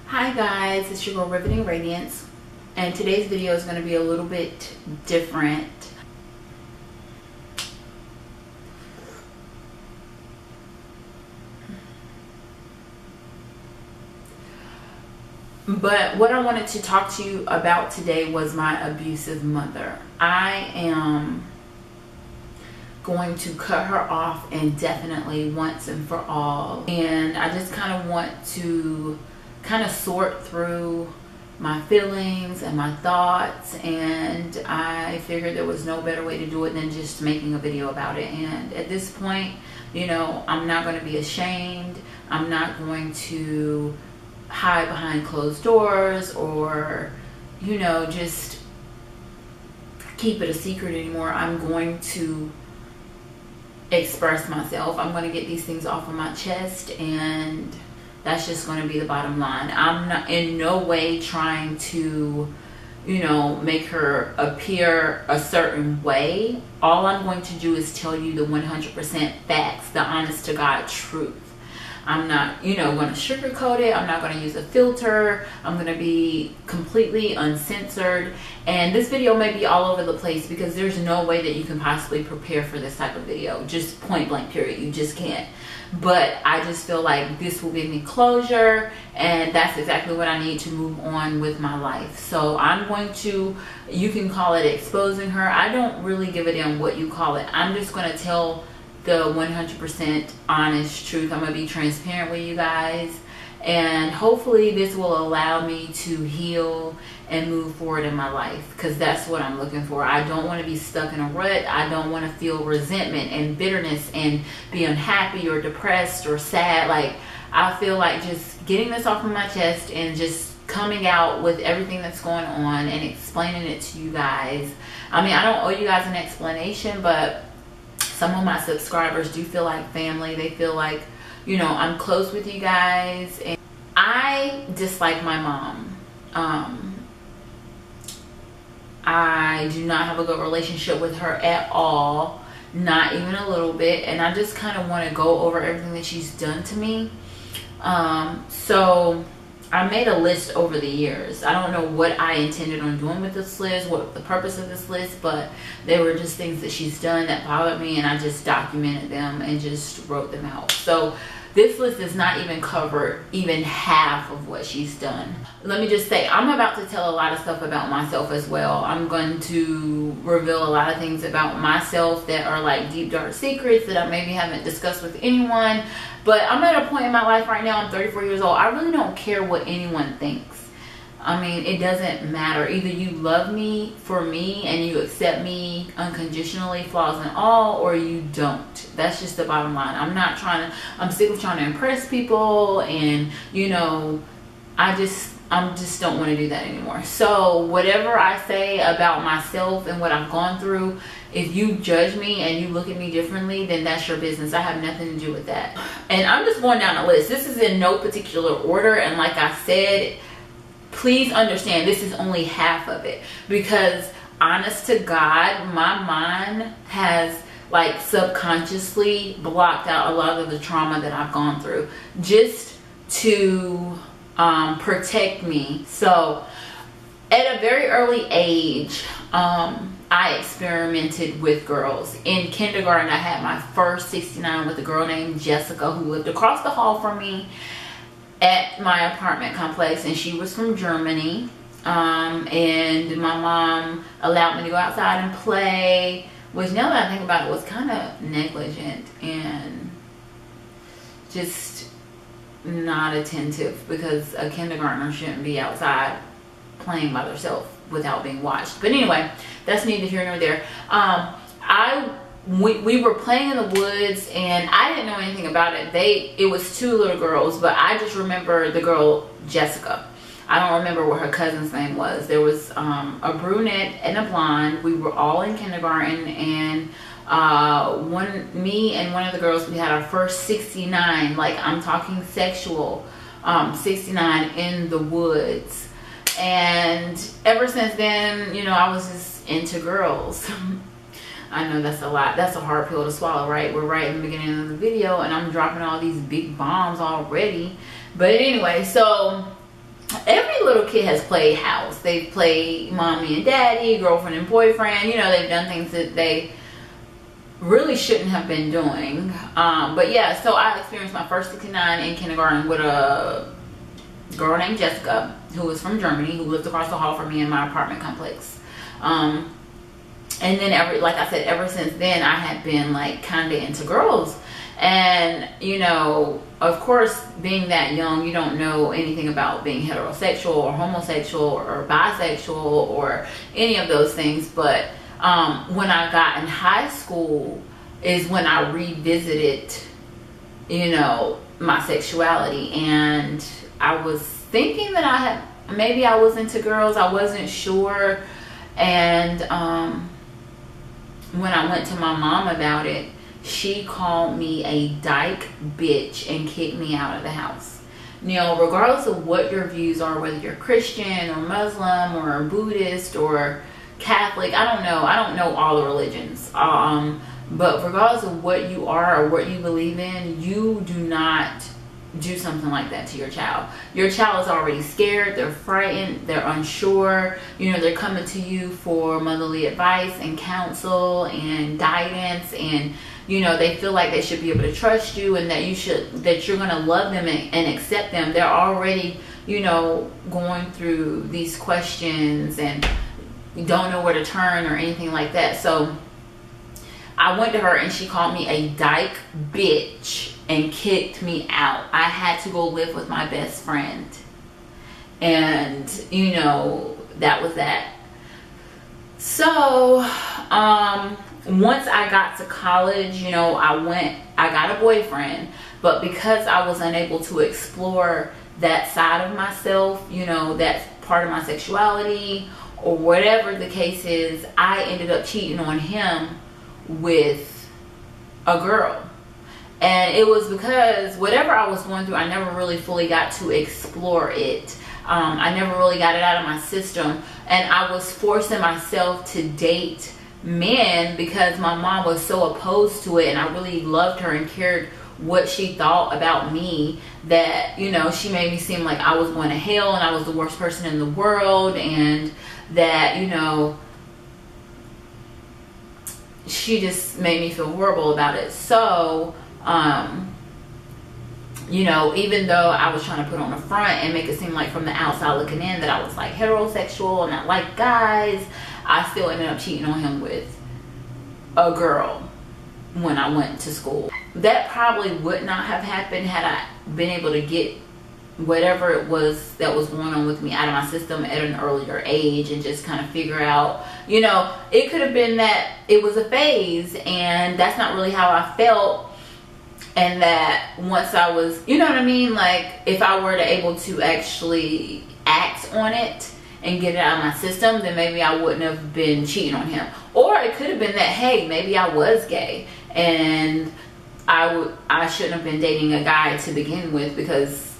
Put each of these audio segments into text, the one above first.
Hi guys, it's your girl Riveting Radiance, and today's video is going to be a little bit different. But what I wanted to talk to you about today was my abusive mother. I am going to cut her off indefinitely once and for all, and I just kind of want to sort through my feelings and my thoughts, and I figured there was no better way to do it than just making a video about it. And at this point, you know, I'm not going to be ashamed. I'm not going to hide behind closed doors or, you know, just keep it a secret anymore. I'm going to express myself. I'm going to get these things off of my chest, and that's just going to be the bottom line. I'm not in no way trying to, you know, make her appear a certain way. All I'm going to do is tell you the 100% facts, the honest to God truth. I'm not, you know, going to sugarcoat it. I'm not going to use a filter. I'm going to be completely uncensored. And this video may be all over the place because there's no way that you can possibly prepare for this type of video. Just point blank period. You just can't. But I just feel like this will give me closure, and that's exactly what I need to move on with my life. So I'm going to, you can call it exposing her. I don't really give a damn what you call it. I'm just going to tell the 100% honest truth. I'm going to be transparent with you guys, and hopefully this will allow me to heal and move forward in my life, because that's what I'm looking for. I don't want to be stuck in a rut. I don't want to feel resentment and bitterness and be unhappy or depressed or sad. Like, I feel like just getting this off of my chest and just coming out with everything that's going on and explaining it to you guys. I mean, I don't owe you guys an explanation, but some of my subscribers do feel like family. They feel like, you know, I'm close with you guys. And I dislike my mom. I do not have a good relationship with her at all, not even a little bit, and I just kind of want to go over everything that she's done to me. So I made a list over the years. I don't know what I intended on doing with this list, what the purpose of this list, but they were just things that she's done that bothered me, and I just documented them and just wrote them out. So this list does not even cover even half of what she's done. Let me just say, I'm about to tell a lot of stuff about myself as well. I'm going to reveal a lot of things about myself that are like deep, dark secrets that I maybe haven't discussed with anyone. But I'm at a point in my life right now, I'm 34 years old. I really don't care what anyone thinks. I mean, it doesn't matter. Either you love me for me and you accept me unconditionally, flaws and all, or you don't. That's just the bottom line. I'm sick of trying to impress people, and, you know, I just don't want to do that anymore. So whatever I say about myself and what I've gone through, if you judge me and you look at me differently, then that's your business. I have nothing to do with that. And I'm just going down the list. This is in no particular order, and like I said, please understand this is only half of it, because honest to God, my mind has like subconsciously blocked out a lot of the trauma that I've gone through just to protect me. So at a very early age, I experimented with girls. In kindergarten, I had my first 69 with a girl named Jessica who lived across the hall from me at my apartment complex, and she was from Germany. And my mom allowed me to go outside and play, which, now that I think about it, was kind of negligent and just not attentive, because a kindergartner shouldn't be outside playing by themselves without being watched. But anyway, that's neither here nor there. We were playing in the woods, and I didn't know anything about it. It was two little girls, but I just remember the girl Jessica. I don't remember what her cousin's name was. There was a brunette and a blonde. We were all in kindergarten, and me and one of the girls, we had our first 69, like I'm talking sexual 69 in the woods. And ever since then, you know, I was just into girls. I know that's a lot. That's a hard pill to swallow, right? We're right in the beginning of the video, and I'm dropping all these big bombs already. But anyway, so every little kid has played house. They've played mommy and daddy, girlfriend and boyfriend. You know, they've done things that they really shouldn't have been doing. But yeah, so I experienced my first 69 in kindergarten with a girl named Jessica, who was from Germany, who lived across the hall from me in my apartment complex. And then like I said, ever since then I had been like kind of into girls. And you know, of course, being that young, you don't know anything about being heterosexual or homosexual or bisexual or any of those things. But when I got in high school is when I revisited, you know, my sexuality. And I was thinking that maybe I was into girls. I wasn't sure. And when I went to my mom about it, she called me a dyke bitch and kicked me out of the house. You know, regardless of what your views are, whether you're Christian or Muslim or Buddhist or Catholic, I don't know all the religions. But regardless of what you are or what you believe in, you do not do something like that to your child. Your child is already scared, they're frightened, they're unsure. You know, they're coming to you for motherly advice and counsel and guidance, and you know, they feel like they should be able to trust you and that you're going to love them and accept them. They're already, you know, going through these questions and don't know where to turn or anything like that. So I went to her and she called me a dyke bitch and kicked me out. I had to go live with my best friend. And, you know, that was that. So, once I got to college, you know, I got a boyfriend, but because I was unable to explore that side of myself, you know, that's part of my sexuality or whatever the case is, I ended up cheating on him with a girl. And it was because whatever I was going through, I never really fully got to explore it. I never really got it out of my system, and I was forcing myself to date men because my mom was so opposed to it, and I really loved her and cared what she thought about me, that, you know, she made me seem like I was going to hell and I was the worst person in the world, and that, you know, she just made me feel horrible about it. So you know, even though I was trying to put on a front and make it seem like from the outside looking in that I was like heterosexual and I like guys, I still ended up cheating on him with a girl when I went to school. That probably would not have happened had I been able to get whatever it was that was going on with me out of my system at an earlier age and just kind of figure out, you know, it could have been that it was a phase and that's not really how I felt. And that once I was, you know what I mean? Like, if I were to able to actually act on it and get it out of my system, then maybe I wouldn't have been cheating on him. Or it could have been that, hey, maybe I was gay and I shouldn't have been dating a guy to begin with because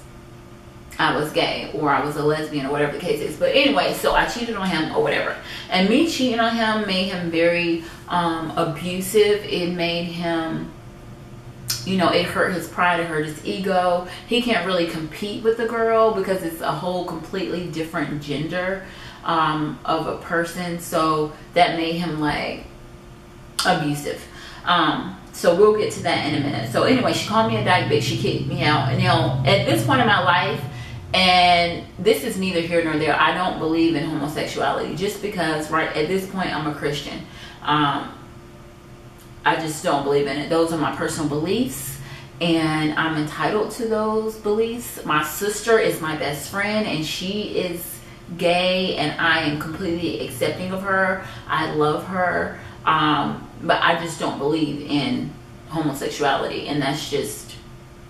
I was gay or I was a lesbian or whatever the case is. But anyway, so I cheated on him or whatever. And me cheating on him made him very abusive. It made him, you know, it hurt his pride, it hurt his ego. He can't really compete with the girl because it's a whole completely different gender of a person. So that made him like abusive. So we'll get to that in a minute. So anyway, she called me a dyke bitch, she kicked me out. And you know, at this point in my life, and this is neither here nor there, I don't believe in homosexuality just because right at this point I'm a Christian. I just don't believe in it. Those are my personal beliefs and I'm entitled to those beliefs. My sister is my best friend and she is gay and I am completely accepting of her. I love her, but I just don't believe in homosexuality, and that's just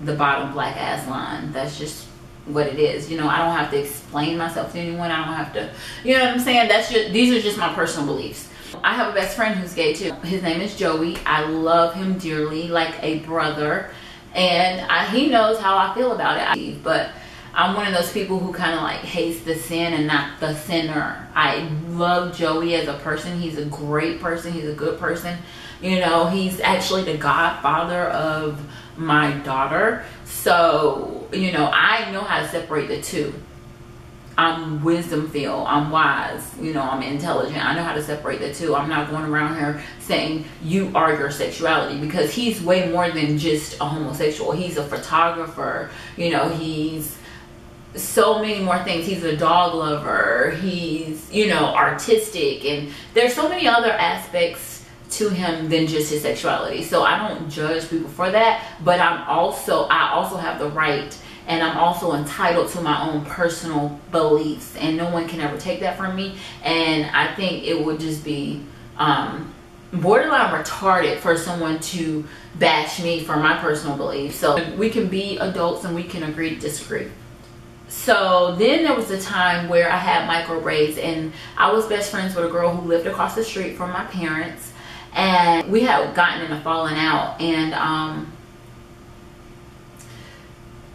the bottom black ass line. That's just what it is. You know, I don't have to explain myself to anyone. I don't have to, you know what I'm saying? That's just, these are just my personal beliefs. I have a best friend who's gay too. His name is Joey. I love him dearly, like a brother, and he knows how I feel about it. But I'm one of those people who kind of like hates the sin and not the sinner. I love Joey as a person. He's a great person. He's a good person. You know, he's actually the godfather of my daughter. So, you know, I know how to separate the two. I'm wisdom filled, I'm wise, you know, I'm intelligent, I know how to separate the two. I'm not going around here saying you are your sexuality, because he's way more than just a homosexual. He's a photographer, you know, he's so many more things. He's a dog lover, he's, you know, artistic, and there's so many other aspects to him than just his sexuality. So I don't judge people for that, but I also have the right, and I'm also entitled to my own personal beliefs, and no one can ever take that from me. And I think it would just be borderline retarded for someone to bash me for my personal beliefs. So we can be adults and we can agree to disagree. So then there was a time where I had micro braids, and I was best friends with a girl who lived across the street from my parents, and we had gotten in a falling out, and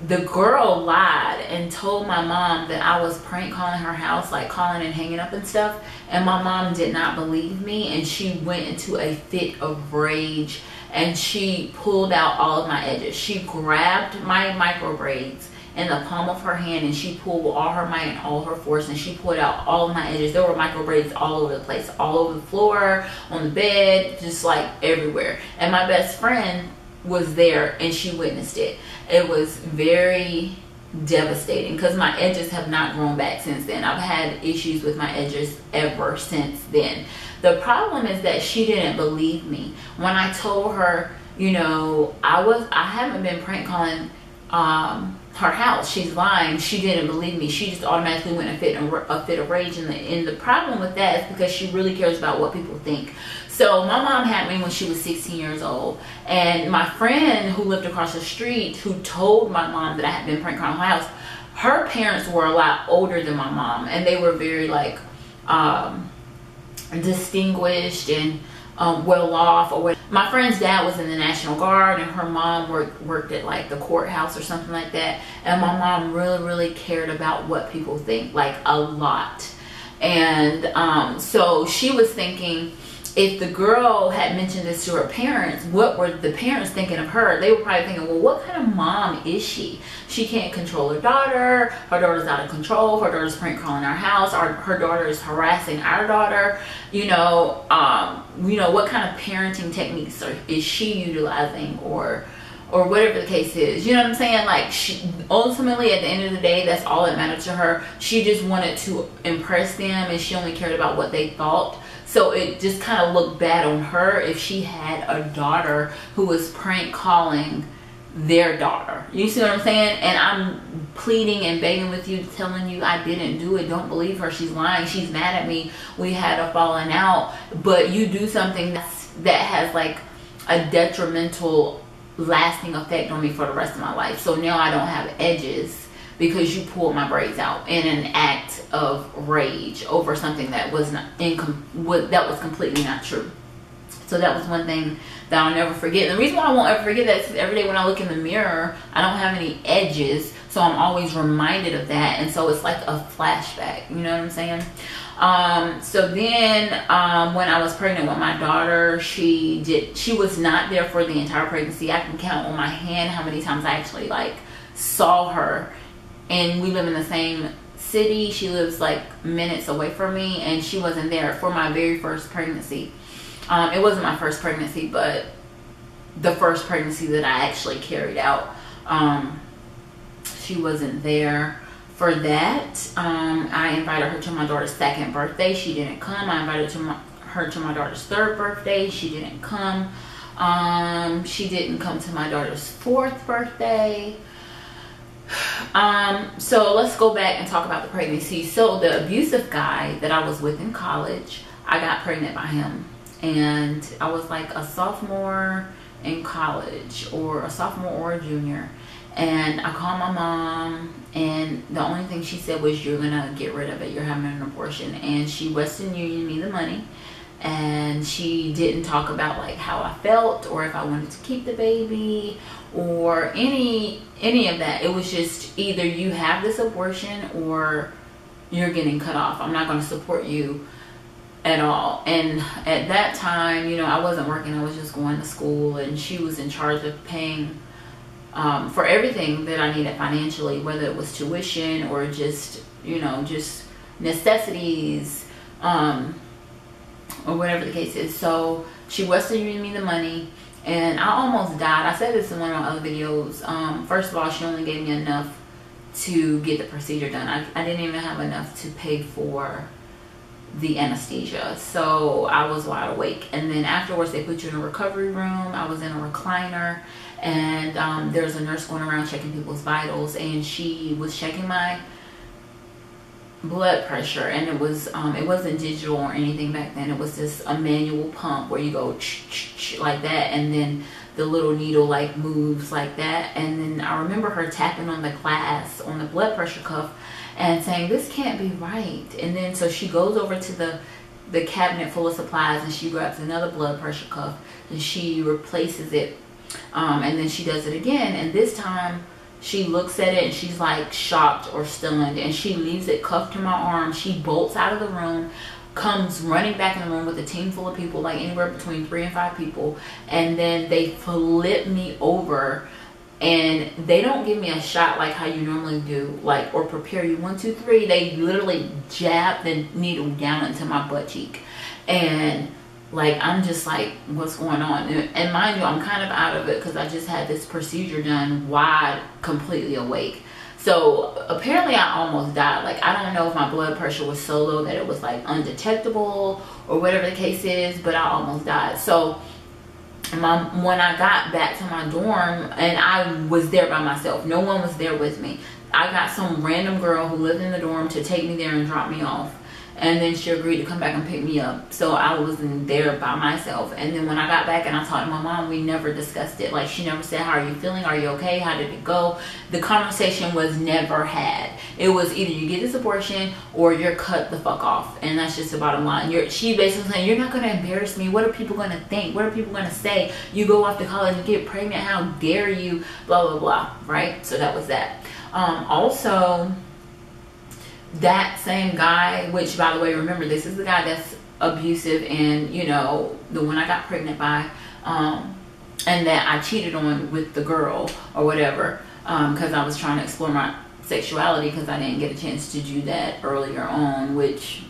the girl lied and told my mom that I was prank calling her house, like calling and hanging up and stuff. And my mom did not believe me, and she went into a fit of rage, and she pulled out all of my edges. She grabbed my micro braids in the palm of her hand, and she pulled all her might and all her force, and she pulled out all of my edges. There were micro braids all over the place, all over the floor, on the bed, just like everywhere. And my best friend was there, and she witnessed it. It was very devastating, because my edges have not grown back since then. I've had issues with my edges ever since then. The problem is that she didn't believe me when I told her, you know, I haven't been prank calling her house. She's lying. She didn't believe me. She just automatically went in a fit of rage. And the problem with that is because she really cares about what people think. So my mom had me when she was 16 years old, and my friend who lived across the street, who told my mom that I had been prank calling her house, her parents were a lot older than my mom, and they were very like distinguished and well off, or what. My friend's dad was in the National Guard, and her mom worked at like the courthouse or something like that. And my mom really cared about what people think, like a lot. And so she was thinking, if the girl had mentioned this to her parents, what were the parents thinking of her? They were probably thinking, well, what kind of mom is she? She can't control her daughter. Her daughter's out of control. Her daughter's prank calling our house. Her daughter is harassing our daughter. You know, what kind of parenting techniques is she utilizing, or whatever the case is. You know what I'm saying? Like, she ultimately, at the end of the day, that's all that mattered to her. She just wanted to impress them, and she only cared about what they thought. So it just kind of looked bad on her if she had a daughter who was prank calling their daughter. You see what I'm saying? And I'm pleading and begging with you, telling you I didn't do it. Don't believe her. She's lying. She's mad at me. We had a falling out. But you do something that has like a detrimental lasting effect on me for the rest of my life. So now I don't have edges because you pulled my braids out in an act of rage over something that was that was completely not true. So that was one thing that I'll never forget. And the reason why I won't ever forget that is because every day when I look in the mirror, I don't have any edges, so I'm always reminded of that. And so it's like a flashback, you know what I'm saying? So then when I was pregnant with my daughter, she was not there for the entire pregnancy. I can count on my hand how many times I actually like saw her. And we live in the same city. She lives like minutes away from me, and she wasn't there for my very first pregnancy. It wasn't my first pregnancy, but the first pregnancy that I actually carried out. She wasn't there for that. I invited her to my daughter's second birthday. She didn't come. I invited her to my daughter's third birthday. She didn't come. She didn't come to my daughter's fourth birthday. So let's go back and talk about the pregnancy. So the abusive guy that I was with in college, I got pregnant by him, and I was like a sophomore in college, or a sophomore or a junior, and I called my mom, and the only thing she said was, you're gonna get rid of it, you're having an abortion. And she Western Union me the money, and she didn't talk about like how I felt, or if I wanted to keep the baby, or any of that. It was just either you have this abortion or you're getting cut off. I'm not going to support you at all. And at that time, you know, I wasn't working. I was just going to school, and she was in charge of paying for everything that I needed financially, whether it was tuition or just, just necessities, or whatever the case is. So she was sending me the money, and I almost died. I said this in one of my other videos. First of all, she only gave me enough to get the procedure done. I didn't even have enough to pay for the anesthesia, so I was wide awake. And then afterwards, they put you in a recovery room. I was in a recliner, and there's a nurse going around checking people's vitals, and she was checking my blood pressure, and it wasn't digital or anything back then. It was just a manual pump where you go like that, and then the little needle like moves like that. And then I remember her tapping on the glass on the blood pressure cuff and saying, "This can't be right." And then so she goes over to the cabinet full of supplies, and she grabs another blood pressure cuff and she replaces it, and then she does it again, and this time she looks at it and she's like shocked or stunned, and she leaves it cuffed to my arm. She bolts out of the room, comes running back in the room with a team full of people, like anywhere between 3 and 5 people, and then they flip me over, and they don't give me a shot like how you normally do, like, or prepare you 1 2 3. They literally jab the needle down into my butt cheek, and like I'm just like, what's going on? And mind you, I'm kind of out of it because I just had this procedure done wide, completely awake. So apparently I almost died. Like, I don't know if my blood pressure was so low that it was like undetectable or whatever the case is, but I almost died. So when I got back to my dorm, and I was there by myself, no one was there with me. I got some random girl who lived in the dorm to take me there and drop me off. And then she agreed to come back and pick me up. So I was in there by myself. And then when I got back and I talked to my mom, we never discussed it. Like, she never said, "How are you feeling? Are you okay? How did it go?" The conversation was never had. It was either you get this abortion or you're cut the fuck off. And that's just the bottom line. She basically saying, "You're not going to embarrass me. What are people going to think? What are people going to say? You go off to college and get pregnant. How dare you? Blah, blah, blah." Right? So that was that. Also, that same guy, which, by the way, remember, this is the guy that's abusive and, the one I got pregnant by, and that I cheated on with the girl or whatever, because I was trying to explore my sexuality, because I didn't get a chance to do that earlier on, which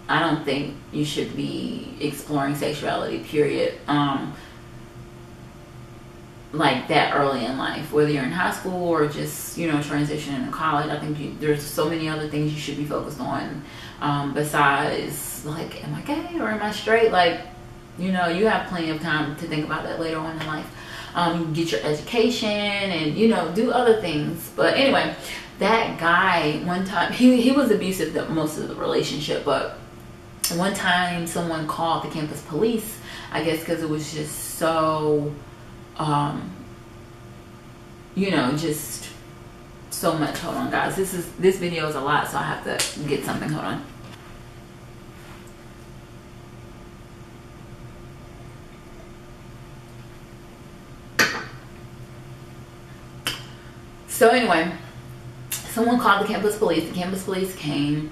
I don't think you should be exploring sexuality, period, like that early in life, whether you're in high school or just, transitioning to college. I think there's so many other things you should be focused on, besides, like, am I gay or am I straight? Like, you have plenty of time to think about that later on in life. Get your education and, do other things. But anyway, that guy, one time, he was abusive most of the relationship, but one time someone called the campus police, I guess because it was just so just so much. Hold on, guys, this video is a lot, so I have to get something. Hold on. So anyway, someone called the campus police. The campus police came,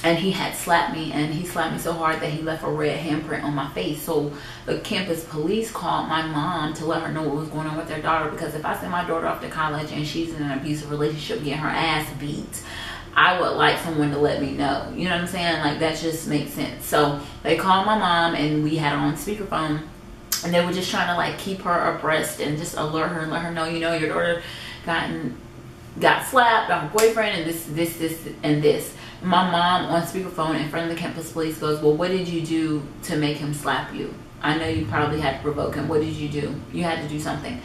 and he had slapped me, and he slapped me so hard that he left a red handprint on my face. So the campus police called my mom to let her know what was going on with their daughter, because if I send my daughter off to college and she's in an abusive relationship getting her ass beat, I would like someone to let me know. You know what I'm saying? Like, that just makes sense. So they called my mom, and we had her on speakerphone, and they were just trying to, like, keep her abreast and just alert her and let her know, your daughter got slapped by her boyfriend, and this and this. My mom on speakerphone in front of the campus police goes, "Well, what did you do to make him slap you? I know you probably had to provoke him. What did you do? You had to do something."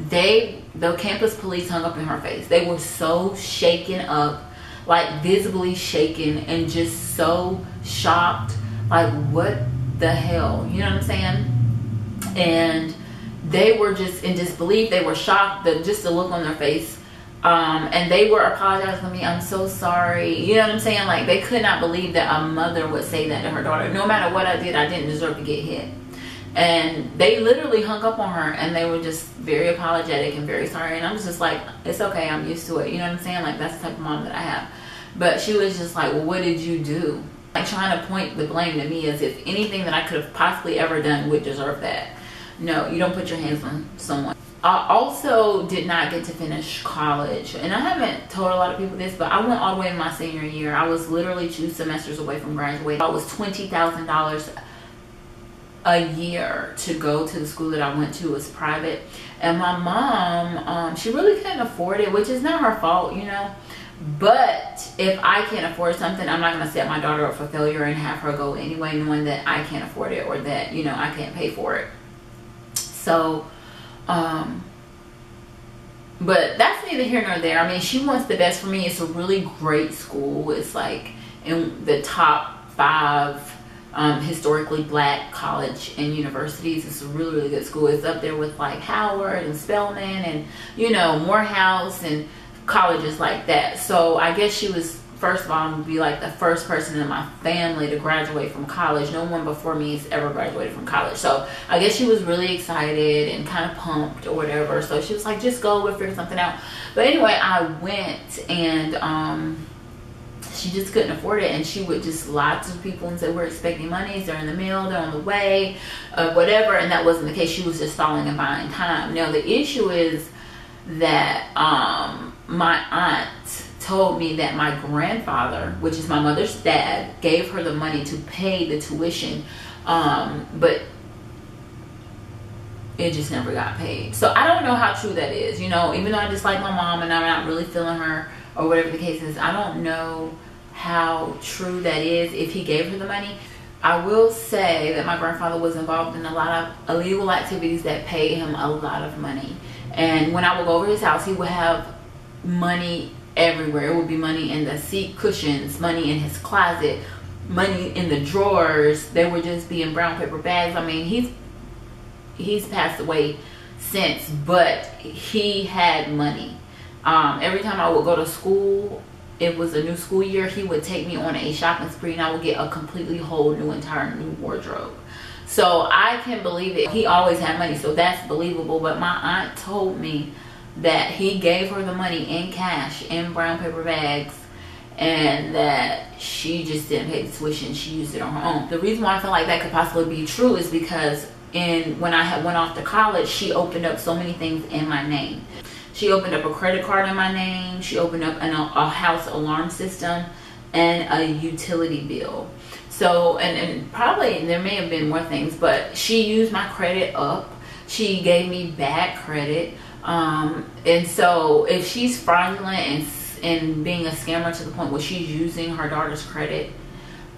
The campus police hung up in her face. They were so shaken up, like visibly shaken, and just so shocked. Like, what the hell? You know what I'm saying? And they were just in disbelief. They were shocked. Just the look on their face. And they were apologizing to me. "I'm so sorry." You know what I'm saying? Like, they could not believe that a mother would say that to her daughter. No matter what I did, I didn't deserve to get hit. And they literally hung up on her, and they were just very apologetic and very sorry. And I was just like, it's okay, I'm used to it. You know what I'm saying? Like, that's the type of mom that I have. But she was just like, "Well, what did you do?" Like, trying to point the blame to me as if anything that I could have possibly ever done would deserve that. No, you don't put your hands on someone. I also did not get to finish college, and I haven't told a lot of people this, but I went all the way in my senior year. I was literally 2 semesters away from graduating. I was $20,000 a year to go to the school that I went to. It was private, and my mom, she really couldn't afford it, which is not her fault, you know. But if I can't afford something, I'm not going to set my daughter up for failure and have her go anyway, knowing that I can't afford it, or that, you know, I can't pay for it. So but that's neither here nor there. I mean, she wants the best for me. It's a really great school. It's like in the top 5 historically black college and universities. It's a really, really good school. It's up there with like Howard and Spelman and, you know, Morehouse and colleges like that. So I guess she was, first of all, I'm gonna be like the first person in my family to graduate from college. No one before me has ever graduated from college. So I guess she was really excited and kind of pumped or whatever. So she was like, just go, we'll figure something out. But anyway, I went, and she just couldn't afford it, and she would just lie to people and say, we're expecting monies, they're in the mail, they're on the way, whatever. And that wasn't the case. She was just stalling and buying time. Now the issue is that my aunt told me that my grandfather, which is my mother's dad, gave her the money to pay the tuition, but it just never got paid. So I don't know how true that is, you know. Even though I dislike my mom and I'm not really feeling her or whatever the case is, I don't know how true that is, if he gave her the money. I will say that my grandfather was involved in a lot of illegal activities that paid him a lot of money. And when I would go over his house, he would have money everywhere. It would be money in the seat cushions, money in his closet, money in the drawers. They would just be in brown paper bags. I mean, he's passed away since, but he had money. Every time I would go to school, it was a new school year, he would take me on a shopping spree, and I would get a completely whole new entire new wardrobe. So I can believe it. He always had money, so that's believable. But my aunt told me that he gave her the money in cash, in brown paper bags, and that she just didn't pay the tuition. She used it on her own. The reason why I feel like that could possibly be true is because when I had went off to college, she opened up so many things in my name. She opened up a credit card in my name. She opened up a house alarm system and a utility bill. So, and probably there may have been more things, but she used my credit up. She gave me bad credit. And so if she's fraudulent and being a scammer to the point where she's using her daughter's credit,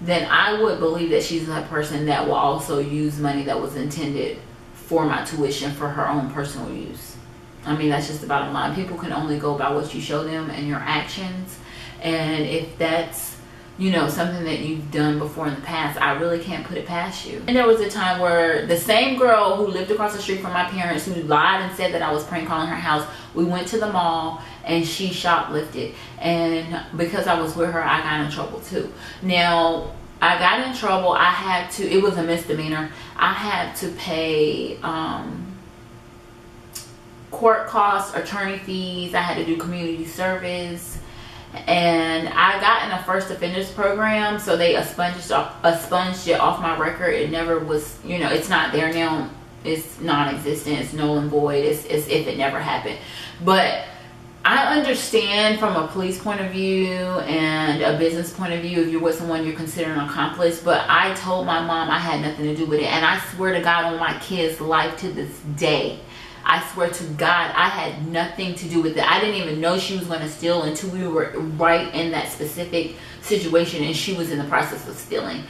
then I would believe that she's a person that will also use money that was intended for my tuition for her own personal use. I mean, that's just the bottom line. People can only go by what you show them and your actions. And if that's, you know, something that you've done before in the past, I really can't put it past you. And there was a time where the same girl who lived across the street from my parents, who lied and said that I was prank calling her house, we went to the mall and she shoplifted. And because I was with her, I got in trouble too. Now, I got in trouble. I had to, it was a misdemeanor. I had to pay court costs, attorney fees. I had to do community service. And I got in a first offenders program, so they expunged it off my record. It never was, you know, it's not there now. It's non-existent. It's null and void. It's if it never happened. But I understand from a police point of view and a business point of view, if you're with someone you're considering an accomplice. But I told my mom I had nothing to do with it, and I swear to God on my kid's life to this day, I swear to God, I had nothing to do with it. I didn't even know she was going to steal until we were right in that specific situation and she was in the process of stealing.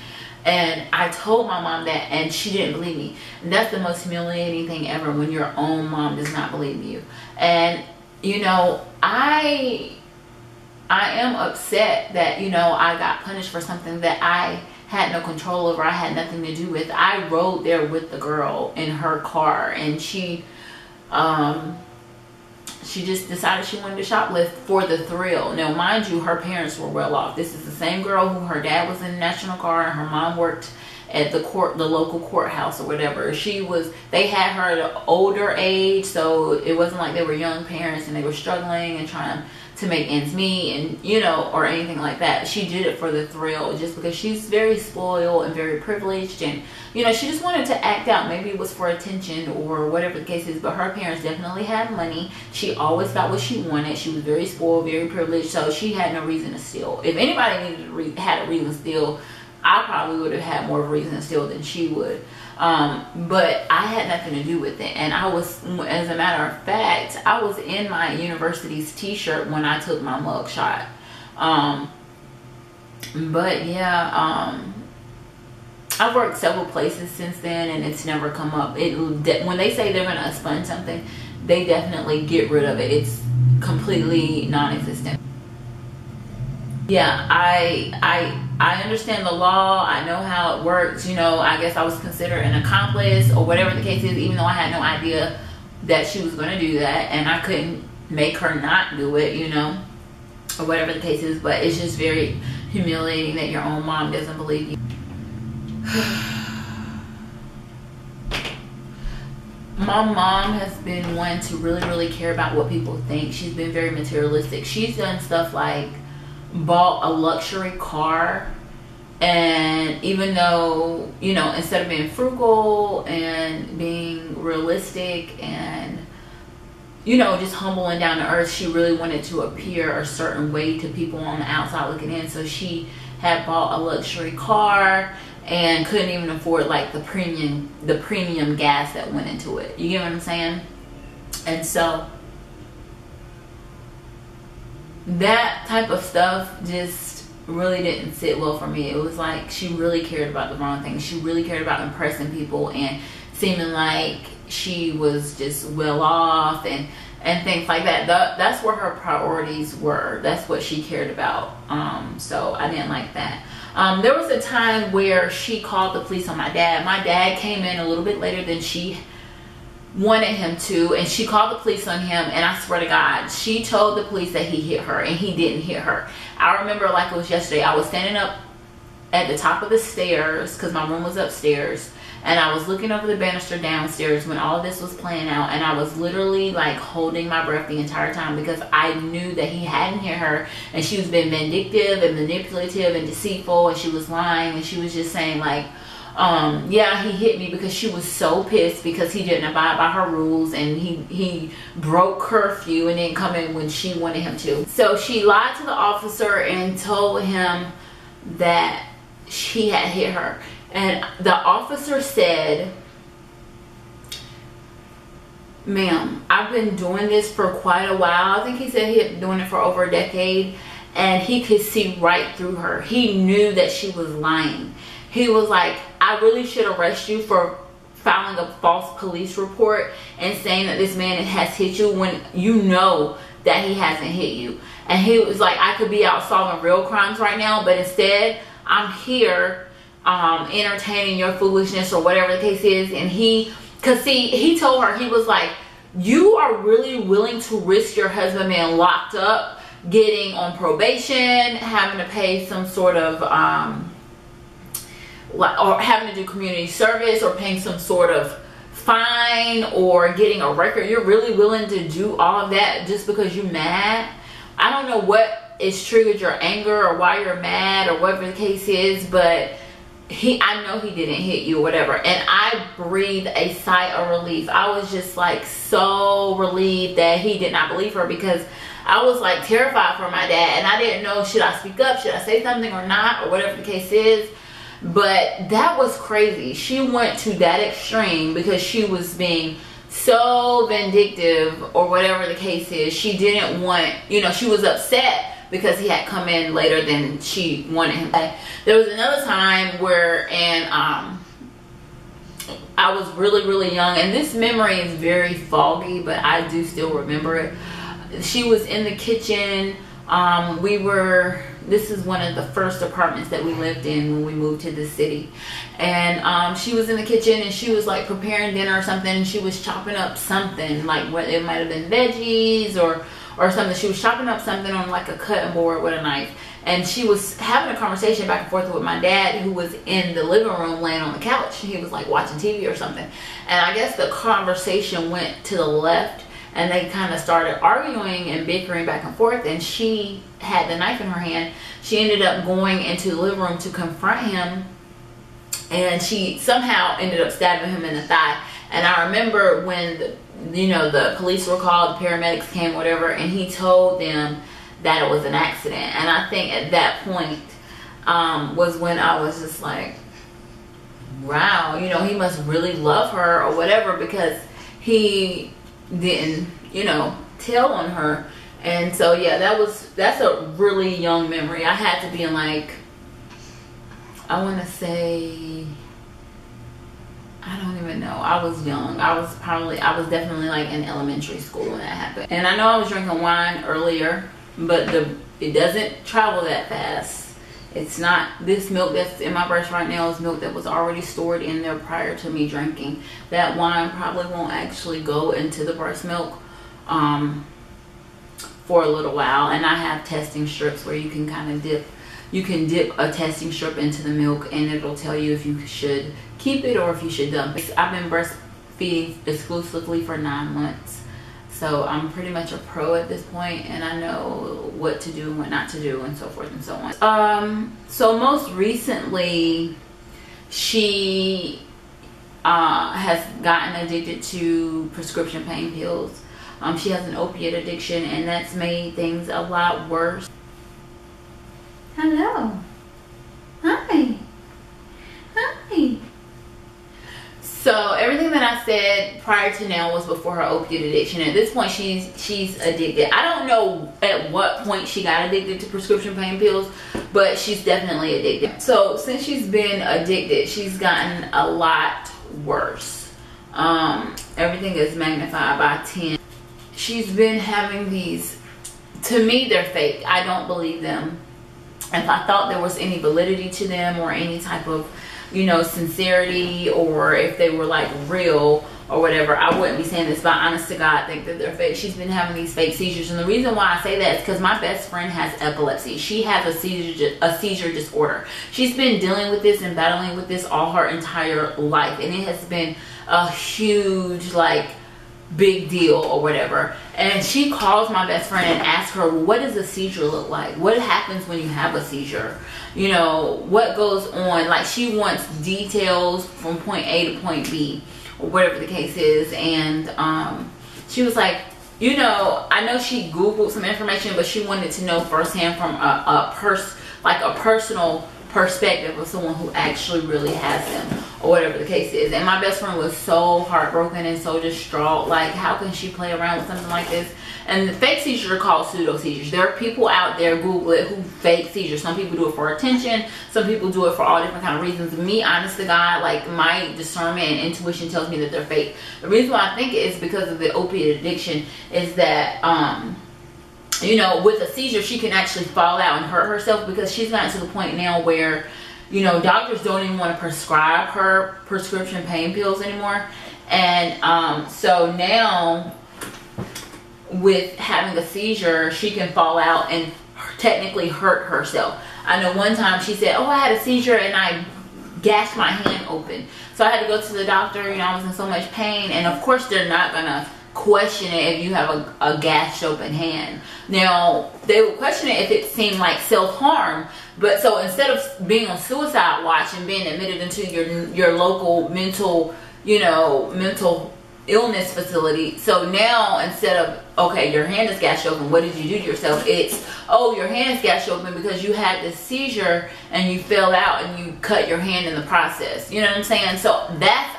And I told my mom that, and she didn't believe me. And that's the most humiliating thing ever, when your own mom does not believe you. And, you know, I am upset that, you know, I got punished for something that I had no control over. I had nothing to do with. I rode there with the girl in her car, and she just decided she wanted to shoplift for the thrill. Now, mind you, her parents were well off. This is the same girl who her dad was in the National Guard and her mom worked at the local courthouse or whatever. They had her at an older age, so it wasn't like they were young parents and they were struggling and trying to make ends meet, and you know, or anything like that. She did it for the thrill, just because she's very spoiled and very privileged, and you know, she just wanted to act out. Maybe it was for attention or whatever the case is, but her parents definitely had money. She always got what she wanted. She was very spoiled, very privileged, so she had no reason to steal. If anybody had a reason to steal, I probably would have had more of a reason to steal than she would. But I had nothing to do with it. And I was, as a matter of fact, I was in my university's t-shirt when I took my mug shot. But yeah, I've worked several places since then, and it's never come up. When they say they're going to expunge something, they definitely get rid of it. It's completely non-existent. Yeah, I understand the law. I know how it works. You know, I guess I was considered an accomplice or whatever the case is, even though I had no idea that she was going to do that, and I couldn't make her not do it, you know, or whatever the case is. But it's just very humiliating that your own mom doesn't believe you. My mom has been one to really care about what people think. She's been very materialistic. She's done stuff like bought a luxury car, and even though, you know, instead of being frugal and being realistic and, you know, just humble and down to earth, she really wanted to appear a certain way to people on the outside looking in. So she had bought a luxury car and couldn't even afford like the premium gas that went into it. You get what I'm saying? And so that type of stuff just really didn't sit well for me. It was like she really cared about the wrong things. She really cared about impressing people and seeming like she was just well off and things like that. That's where her priorities were. That's what she cared about. So I didn't like that. There was a time where she called the police on my dad. My dad came in a little bit later than she wanted him to, and she called the police on him, and I swear to God, she told the police that he hit her, and he didn't hit her. I remember like it was yesterday. I was standing up at the top of the stairs because my room was upstairs, and I was looking over the banister downstairs when all of this was playing out, and I was literally like holding my breath the entire time because I knew that he hadn't hit her, and she was being vindictive and manipulative and deceitful, and she was lying, and she was just saying like, yeah, he hit me, because she was so pissed because he didn't abide by her rules, and he broke curfew and didn't come in when she wanted him to. So she lied to the officer and told him that she had hit her. And the officer said, "Ma'am, I've been doing this for quite a while." I think he said he had been doing it for over a decade, and he could see right through her. He knew that she was lying. He was like, "I really should arrest you for filing a false police report and saying that this man has hit you when you know that he hasn't hit you." And he was like, "I could be out solving real crimes right now, but instead I'm here entertaining your foolishness," or whatever the case is. And because see, he told her, he was like, "You are really willing to risk your husband being locked up, getting on probation, having to pay some sort of or having to do community service, or paying some sort of fine, or getting a record. You're really willing to do all of that just because you're mad?" I don't know what is triggered your anger or why you're mad or whatever the case is, but I know he didn't hit you or whatever. And I breathed a sigh of relief. I was just like so relieved that he did not believe her, because I was like terrified for my dad, and I didn't know, should I speak up, should I say something or not, or whatever the case is. But that was crazy. She went to that extreme because she was being so vindictive, or whatever the case is. She didn't want, you know, she was upset because he had come in later than she wanted him. There was another time where, and I was really young, and this memory is very foggy, but I do still remember it. She was in the kitchen. This is one of the first apartments that we lived in when we moved to the city, and she was in the kitchen, and she was like preparing dinner or something. She was chopping up something, like what it might have been veggies or something. She was chopping up something on like a cutting board with a knife, and she was having a conversation back and forth with my dad, who was in the living room laying on the couch. He was like watching TV or something, and I guess the conversation went to the left, and they kind of started arguing and bickering back and forth, and she had the knife in her hand. She ended up going into the living room to confront him, and she somehow ended up stabbing him in the thigh. And I remember when the police were called, the paramedics came, whatever, and he told them that it was an accident. And I think at that point was when I was just like, wow, he must really love her or whatever, because he didn't, tell on her. And so yeah, that's a really young memory. I had to be in, like, I want to say, I don't even know, I was young. I was definitely like in elementary school when that happened. And I know I was drinking wine earlier, but it doesn't travel that fast. It's not, this milk that's in my breast right now is milk that was already stored in there prior to me drinking. That wine probably won't actually go into the breast milk for a little while. And I have testing strips where you can kind of dip a testing strip into the milk, and it'll tell you if you should keep it or if you should dump it. I've been breastfeeding exclusively for 9 months, so I'm pretty much a pro at this point, and I know what to do and what not to do, and so forth and so on. So most recently, she has gotten addicted to prescription pain pills. She has an opiate addiction, and that's made things a lot worse. Hello. Hi. Hi. So everything that I said prior to now was before her opiate addiction. At this point, she's addicted. I don't know at what point she got addicted to prescription pain pills, but she's definitely addicted. So since she's been addicted, she's gotten a lot worse. Everything is magnified by 10. She's been having these, to me, they're fake. I don't believe them. If I thought there was any validity to them or any type of, sincerity, or if they were like real or whatever, I wouldn't be saying this, but honest to God, I think that they're fake. She's been having these fake seizures, and the reason why I say that is because my best friend has epilepsy. She has a seizure disorder. She's been dealing with this and battling with this all her entire life, and it has been a huge, like, big deal or whatever. And she calls my best friend and asks her, what does a seizure look like? What happens when you have a seizure? What goes on? Like, she wants details from point A to point B or whatever the case is. And she was like, I know she Googled some information, but she wanted to know firsthand from a personal perspective of someone who actually really has them or whatever the case is. And my best friend was so heartbroken and so distraught. Like, how can she play around with something like this? And the fake seizures are called pseudo seizures. There are people out there, Google it, who fake seizures. Some people do it for attention, some people do it for all different kind of reasons. Me, honest to God, like, my discernment and intuition tells me that they're fake. The reason why I think it is because of the opiate addiction is that with a seizure, she can actually fall out and hurt herself, because she's gotten to the point now where, doctors don't even want to prescribe her prescription pain pills anymore. And so now, with having a seizure, she can fall out and technically hurt herself. I know one time she said, I had a seizure and I gashed my hand open. So I had to go to the doctor, I was in so much pain. And of course, they're not going to question it if you have a gashed open hand. Now, they would question it if it seemed like self-harm. But so instead of being on suicide watch and being admitted into your local mental illness facility, so now instead of, okay, your hand is gashed open, what did you do to yourself? It's, your hand is gashed open because you had this seizure and you fell out and you cut your hand in the process. You know what I'm saying? So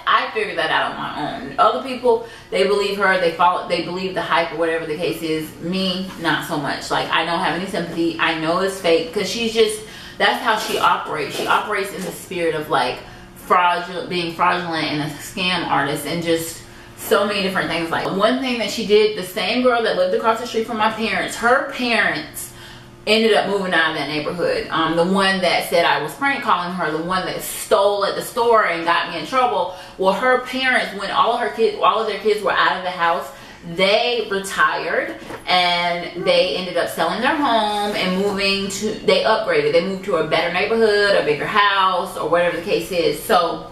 I figured that out on my own. Other people, they believe her, they believe the hype or whatever the case is. Me, not so much. Like, I don't have any sympathy. I know it's fake, because that's how she operates. She operates in the spirit of, like, being fraudulent and a scam artist, and just so many different things. Like, one thing that she did, the same girl that lived across the street from my parents, her parents ended up moving out of that neighborhood. The one that said I was prank calling her, the one that stole at the store and got me in trouble. Well, her parents, when all of their kids were out of the house, they retired and they ended up selling their home and they upgraded. They moved to a better neighborhood, a bigger house, or whatever the case is. So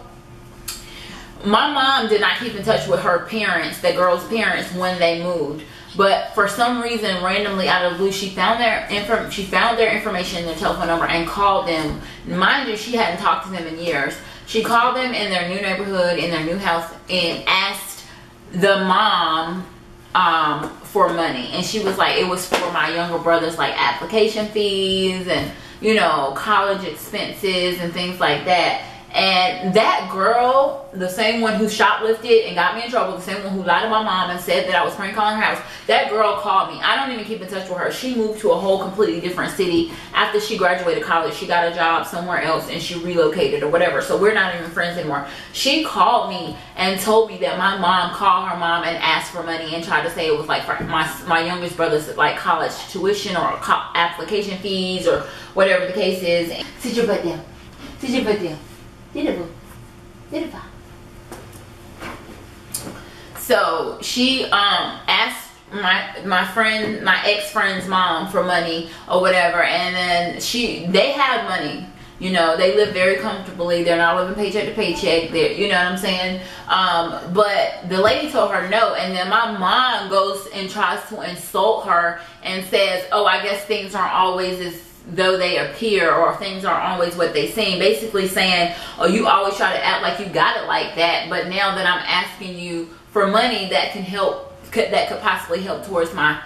my mom did not keep in touch with her parents, the girl's parents, when they moved. But for some reason, randomly out of the blue, she found their information, their telephone number, and called them. Mind you, she hadn't talked to them in years. She called them in their new neighborhood, in their new house, and asked the mom for money. And she was like, it was for my younger brother's like application fees and, you know, college expenses and things like that. And that girl, the same one who shoplifted and got me in trouble, the same one who lied to my mom and said that I was prank calling her house, that girl called me. I don't even keep in touch with her. She moved to a whole completely different city after she graduated college. She got a job somewhere else and she relocated or whatever. So we're not even friends anymore. She called me and told me that my mom called her mom and asked for money and tried to say it was like for my youngest brother's like college tuition or application fees or whatever the case is. Sit your butt down. Sit your butt down. So she asked my ex-friend's mom for money or whatever, and then they had money, you know, they live very comfortably, they're not living paycheck to paycheck, you know what I'm saying, but the lady told her no, and then my mom goes and tries to insult her and says, oh, I guess things aren't always as though they appear, or things aren't always what they seem, basically saying, oh, you always try to act like you got it like that, but now that I'm asking you for money that can help, that could possibly help towards my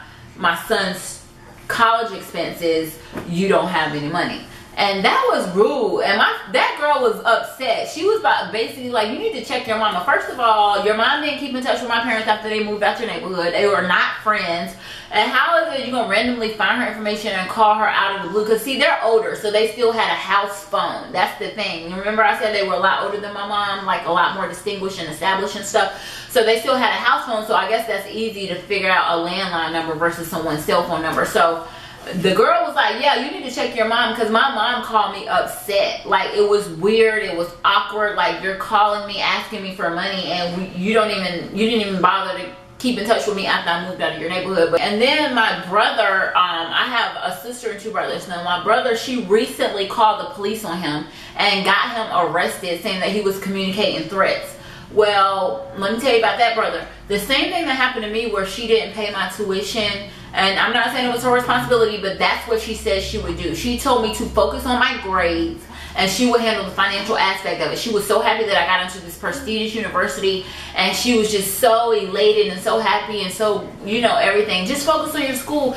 son's college expenses, you don't have any money. And that was rude, and that girl was upset. She was basically like, you need to check your mama. First of all, your mom didn't keep in touch with my parents after they moved out your neighborhood. They were not friends. And how is it you're going to randomly find her information and call her out of the blue? Because, see, they're older, so they still had a house phone. That's the thing. Remember I said they were a lot older than my mom, like a lot more distinguished and established and stuff. So they still had a house phone, so I guess that's easy to figure out a landline number versus someone's cell phone number. So the girl was like, yeah, you need to check your mom, because my mom called me upset. Like, it was weird, it was awkward, like, you're calling me asking me for money and you didn't even bother to keep in touch with me after I moved out of your neighborhood. And then my brother, I have a sister and two brothers. Now my brother, she recently called the police on him and got him arrested, saying that he was communicating threats. Well, let me tell you about that brother. The same thing that happened to me, where she didn't pay my tuition, and I'm not saying it was her responsibility, but that's what she said she would do. She told me to focus on my grades, and she would handle the financial aspect of it. She was so happy that I got into this prestigious university, and she was just so elated and so happy and so, you know, everything. Just focus on your school,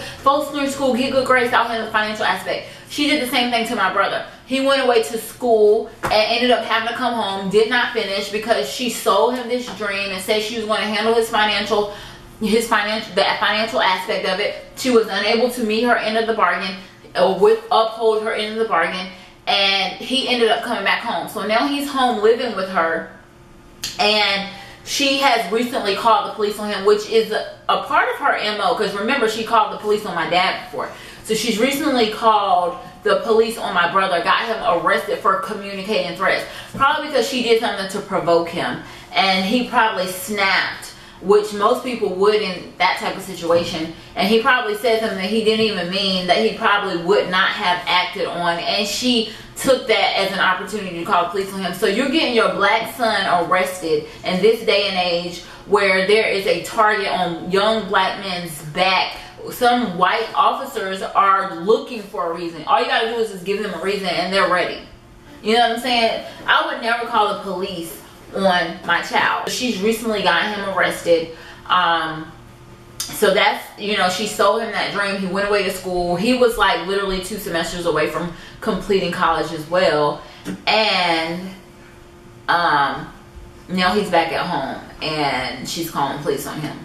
get good grades, I'll handle the financial aspect. She did the same thing to my brother. He went away to school and ended up having to come home, did not finish, because she sold him this dream and said she was going to handle the financial aspect of it. She was unable to meet her end of the bargain, or uphold her end of the bargain, and he ended up coming back home. So now he's home living with her, and she has recently called the police on him, which is a part of her MO, because remember, she called the police on my dad before. So she's recently called the police on my brother, got him arrested for communicating threats, probably because she did something to provoke him, and he probably snapped, which most people would in that type of situation, and he probably said something that he didn't even mean, that he probably would not have acted on, and she took that as an opportunity to call the police on him. So you're getting your black son arrested in this day and age, where there is a target on young black men's back. Some white officers are looking for a reason. All you gotta do is just give them a reason and they're ready. You know what I'm saying? I would never call the police on my child. She's recently got him arrested. So that's, you know, she sold him that dream. He went away to school. He was like literally 2 semesters away from completing college as well. And now he's back at home and she's calling police on him.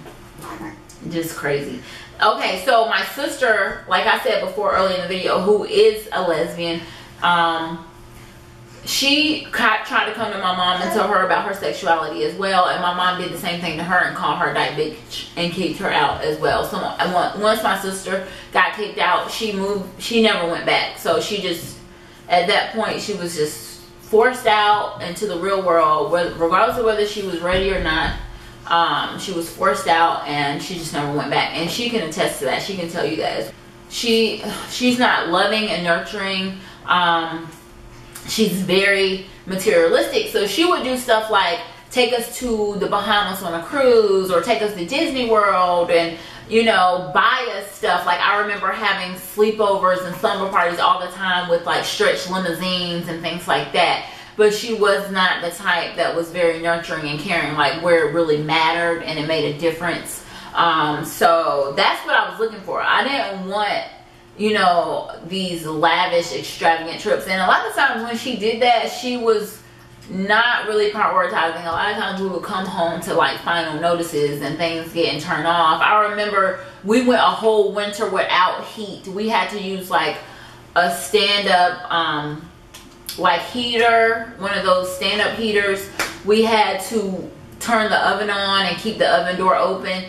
Just crazy. Okay, so my sister, like I said before earlier in the video, who is a lesbian, she tried to come to my mom and tell her about her sexuality as well, and my mom did the same thing to her and called her dyke bitch and kicked her out as well. So once my sister got kicked out, she never went back. So she just, at that point, she was just forced out into the real world, regardless of whether she was ready or not. She was forced out, and she just never went back, and she can attest to that. She can tell you that she's not loving and nurturing. She's very materialistic, so she would do stuff like take us to the Bahamas on a cruise, or take us to Disney World, and you know, buy us stuff. Like, I remember having sleepovers and slumber parties all the time with like stretch limousines and things like that. But she was not the type that was very nurturing and caring, like where it really mattered and it made a difference. So that's what I was looking for. I didn't want, you know, these lavish, extravagant trips. And a lot of times when she did that, she was not really prioritizing. A lot of times we would come home to like final notices and things getting turned off. I remember we went a whole winter without heat. We had to use like a stand-up like heater, one of those stand-up heaters. We had to turn the oven on and keep the oven door open.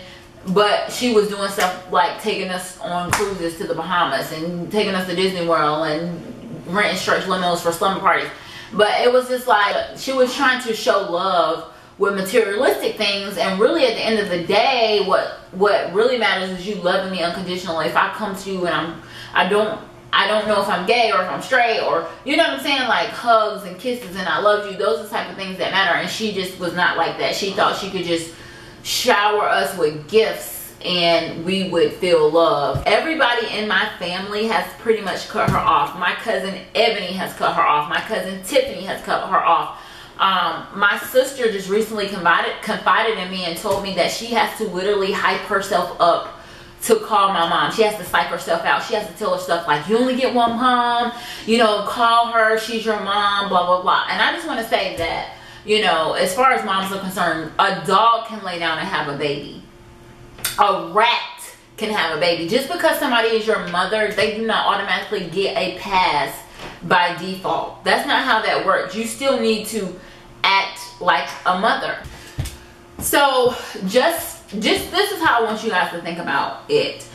But she was doing stuff like taking us on cruises to the Bahamas and taking us to Disney World and renting stretch limos for slumber parties. But it was just like she was trying to show love with materialistic things, and really at the end of the day, what really matters is you loving me unconditionally. If I come to you and I don't know if I'm gay or if I'm straight, or you know what I'm saying, like hugs and kisses and I love you, those are the type of things that matter. And she just was not like that. She thought she could just shower us with gifts and we would feel love. Everybody in my family has pretty much cut her off. My cousin Ebony has cut her off. My cousin Tiffany has cut her off. My sister just recently confided in me and told me that she has to literally hype herself up to call my mom. She has to psych herself out. She has to tell herself like, you only get one mom, you know, call her, she's your mom, blah blah blah. And I just want to say that, you know, as far as moms are concerned, a dog can lay down and have a baby. A rat can have a baby. Just because somebody is your mother, they do not automatically get a pass by default. That's not how that works. You still need to act like a mother. So just this is how I want you guys to think about it.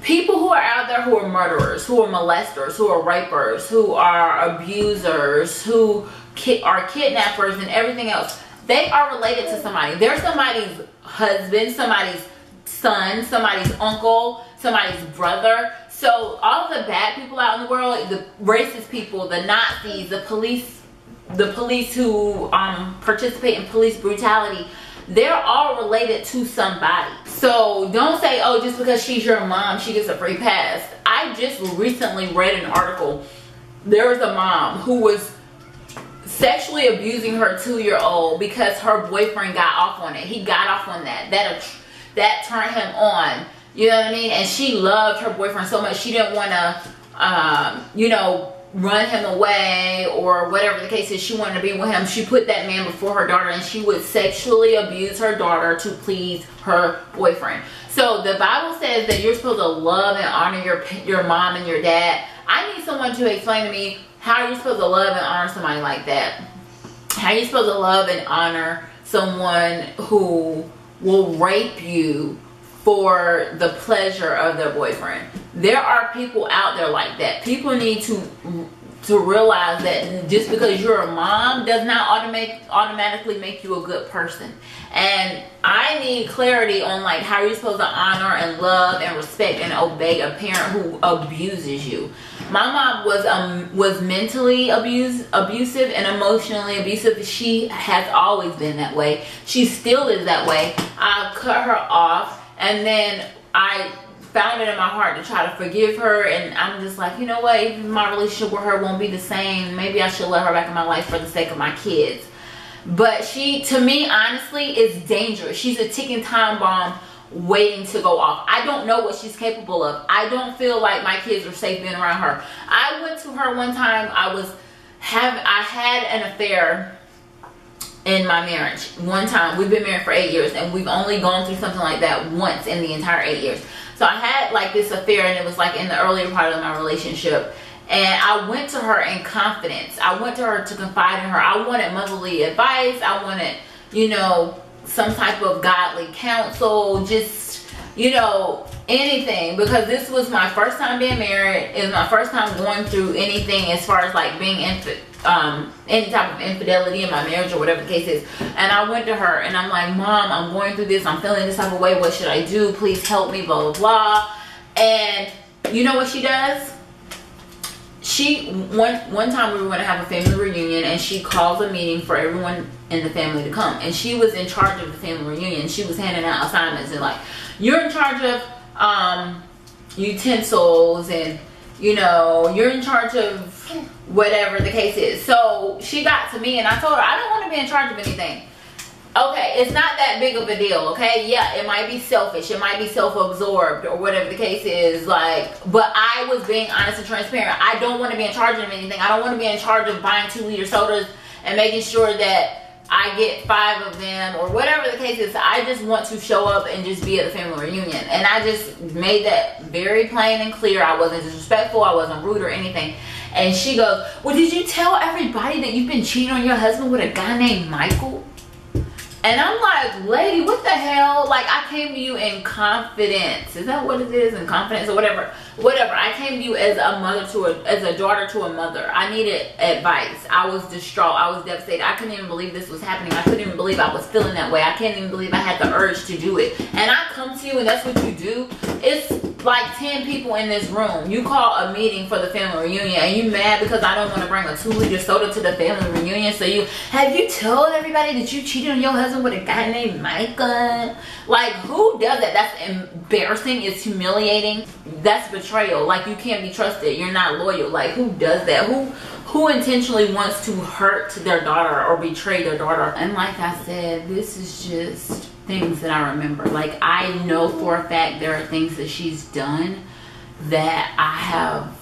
People who are out there who are murderers, who are molesters, who are rapers, who are abusers, who are kidnappers and everything else, they are related to somebody. They're somebody's husband, somebody's son, somebody's uncle, somebody's brother. So all the bad people out in the world, the racist people, the Nazis, the police who participate in police brutality, they're all related to somebody. So don't say, oh, just because she's your mom, she gets a free pass. I just recently read an article. There was a mom who was sexually abusing her 2-year-old because her boyfriend got off on it. He got off on that. That turned him on. You know what I mean? And she loved her boyfriend so much, she didn't want to, you know, run him away or whatever the case is. She wanted to be with him. She put that man before her daughter, and she would sexually abuse her daughter to please her boyfriend. So the Bible says that you're supposed to love and honor your mom and your dad. I need someone to explain to me, how are you supposed to love and honor somebody like that? How are you supposed to love and honor someone who will rape you for the pleasure of their boyfriend? There are people out there like that. People need to realize that just because you're a mom does not automatically make you a good person. And I need clarity on like how you're supposed to honor and love and respect and obey a parent who abuses you. My mom was mentally abusive and emotionally abusive. She has always been that way. She still is that way. I cut her off, and then I found it in my heart to try to forgive her, and I'm just like, you know what, even my relationship with her won't be the same. Maybe I should let her back in my life for the sake of my kids. But she, to me, honestly, is dangerous. She's a ticking time bomb waiting to go off. I don't know what she's capable of. I don't feel like my kids are safe being around her. I went to her one time. I had an affair in my marriage one time. We've been married for 8 years, and we've only gone through something like that once in the entire 8 years. So I had like this affair, and it was like in the earlier part of my relationship. And I went to her in confidence. I went to her to confide in her. I wanted motherly advice. I wanted, you know, some type of godly counsel, just, you know, anything. Because this was my first time being married. It was my first time going through anything as far as like being any type of infidelity in my marriage or whatever the case is. And I went to her and I'm like, Mom, I'm going through this. I'm feeling this type of way. What should I do? Please help me, blah, blah, blah. And you know what she does? one time we were going to have a family reunion, and she calls a meeting for everyone in the family to come, and she was in charge of the family reunion. She was handing out assignments and like, you're in charge of utensils, and you know, you're in charge of whatever the case is. So she got to me and I told her, I don't want to be in charge of anything. Okay, it's not that big of a deal, okay? Yeah, it might be selfish, it might be self-absorbed, or whatever the case is, like, but I was being honest and transparent. I don't want to be in charge of anything. I don't want to be in charge of buying 2-liter sodas and making sure that I get 5 of them, or whatever the case is. I just want to show up and just be at the family reunion. And I just made that very plain and clear. I wasn't disrespectful, I wasn't rude or anything. And she goes, well, did you tell everybody that you've been cheating on your husband with a guy named Michael? And I'm like, lady, what the hell? Like, I came to you in confidence. Is that what it is? In confidence or whatever? Whatever. I came to you as a mother as a daughter to a mother. I needed advice. I was distraught. I was devastated. I couldn't even believe this was happening. I couldn't even believe I was feeling that way. I can't even believe I had the urge to do it. And I come to you and that's what you do. It's like 10 people in this room. You call a meeting for the family reunion and you mad because I don't want to bring a 2-liter soda to the family reunion. So have you told everybody that you cheated on your husband with a guy named Micah? Like, who does that? That's embarrassing. It's humiliating. That's betrayal. Like, you can't be trusted. You're not loyal. Like, who does that? Who intentionally wants to hurt their daughter or betray their daughter? And like I said, this is just things that I remember. Like, I know for a fact there are things that she's done that I have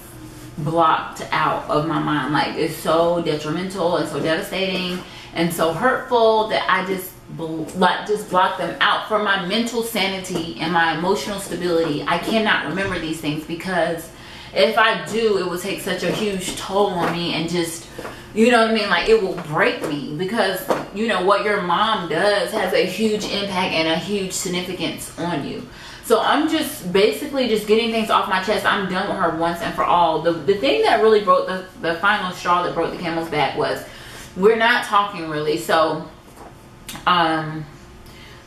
blocked out of my mind. Like, it's so detrimental and so devastating and so hurtful that I just block them out for my mental sanity and my emotional stability. I cannot remember these things because if I do, it will take such a huge toll on me and just, you know what I mean, like, it will break me because, you know, what your mom does has a huge impact and a huge significance on you. So I'm just basically just getting things off my chest. I'm done with her once and for all. The thing that really broke the final straw that broke the camel's back was we're not talking really. So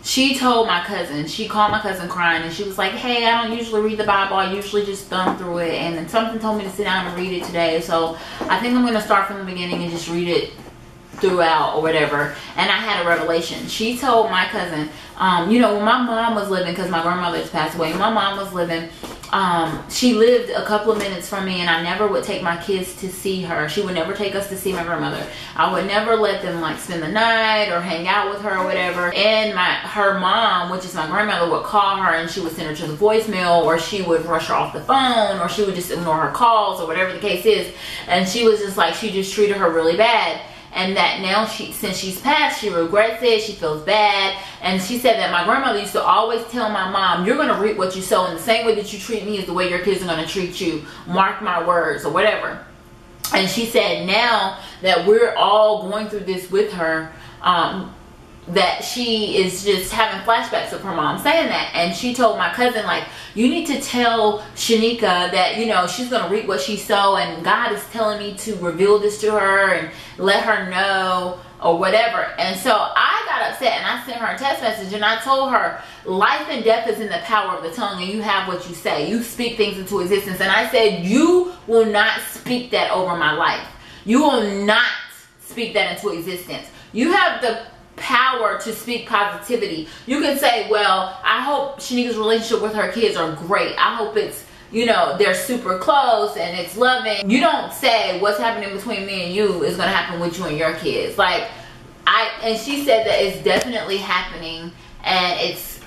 she told my cousin, she called my cousin crying and she was like, hey, I don't usually read the Bible, I usually just thumb through it, and then something told me to sit down and read it today, so I think I'm going to start from the beginning and just read it throughout or whatever. And I had a revelation. She told my cousin, you know, when my mom was living, because my grandmother has passed away, my mom was living, she lived a couple of minutes from me, and I never would take my kids to see her. She would never take us to see my grandmother. I would never let them like spend the night or hang out with her or whatever. And her mom, which is my grandmother, would call her and she would send her to the voicemail, or she would rush her off the phone, or she would just ignore her calls or whatever the case is. And she was just like, she just treated her really bad. And that now since she's passed, she regrets it, she feels bad. And she said that my grandmother used to always tell my mom, you're going to reap what you sow, and the same way that you treat me is the way your kids are going to treat you. Mark my words, or whatever. And she said now that we're all going through this with her, that she is just having flashbacks of her mom saying that. And she told my cousin, like, you need to tell Shanika that, you know, she's going to reap what she sow, and God is telling me to reveal this to her and let her know or whatever. And so I got upset and I sent her a text message and I told her, life and death is in the power of the tongue, and you have what you say. You speak things into existence. And I said, you will not speak that over my life. You will not speak that into existence. You have the power to speak positivity. You can say, well, I hope Shanika's relationship with her kids are great. I hope it's, you know, they're super close and it's loving. You don't say what's happening between me and you is going to happen with you and your kids. Like, and she said that it's definitely happening, and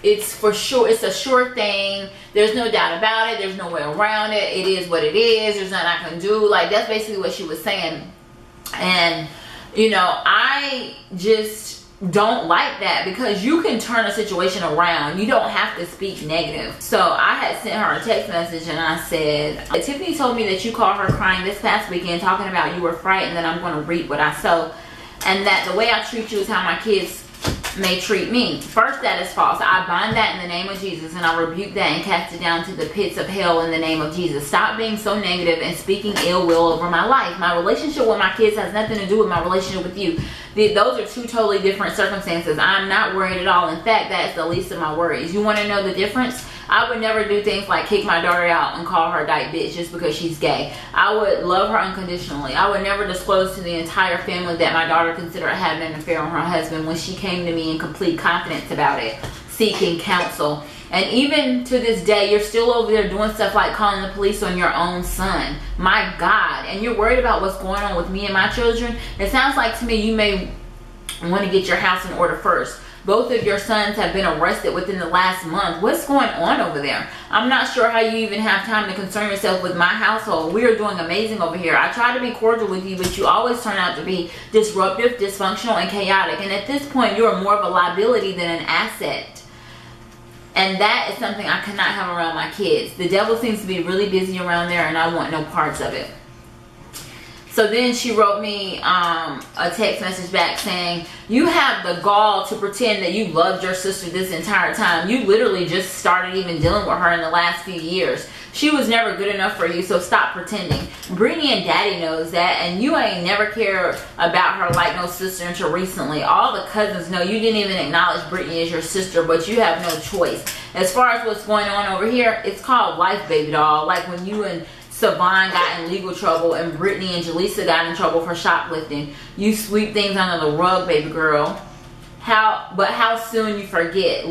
it's for sure, it's a sure thing. There's no doubt about it. There's no way around it. It is what it is. There's nothing I can do. Like, that's basically what she was saying. And, you know, I just don't like that, because you can turn a situation around. You don't have to speak negative. So I had sent her a text message and I said, Tiffany told me that you called her crying this past weekend, talking about you were frightened that I'm going to reap what I sow, and that the way I treat you is how my kids may treat me. First, that is false. I bind that in the name of Jesus, and I rebuke that and cast it down to the pits of hell in the name of Jesus. Stop being so negative and speaking ill will over my life. My relationship with my kids has nothing to do with my relationship with you. Those are two totally different circumstances. I'm not worried at all. In fact, that's the least of my worries. You want to know the difference? I would never do things like kick my daughter out and call her a dyke bitch just because she's gay. I would love her unconditionally. I would never disclose to the entire family that my daughter considered having an affair with her husband when she came to me in complete confidence about it, seeking counsel. And even to this day, you're still over there doing stuff like calling the police on your own son. My God. And you're worried about what's going on with me and my children. It sounds like to me you may want to get your house in order first. Both of your sons have been arrested within the last month. What's going on over there? I'm not sure how you even have time to concern yourself with my household. We are doing amazing over here. I try to be cordial with you, but you always turn out to be disruptive, dysfunctional, and chaotic. And at this point, you are more of a liability than an asset. And that is something I cannot have around my kids. The devil seems to be really busy around there, and I want no parts of it. So then she wrote me a text message back saying, you have the gall to pretend that you loved your sister this entire time. You literally just started even dealing with her in the last few years. She was never good enough for you, so stop pretending. Brittany and Daddy knows that, and you ain't never cared about her like no sister until recently. All the cousins know you didn't even acknowledge Brittany as your sister, but you have no choice. As far as what's going on over here, it's called life, baby doll. Like when you and Savon got in legal trouble and Brittany and Jaleesa got in trouble for shoplifting. You sweep things under the rug, baby girl. How soon you forget?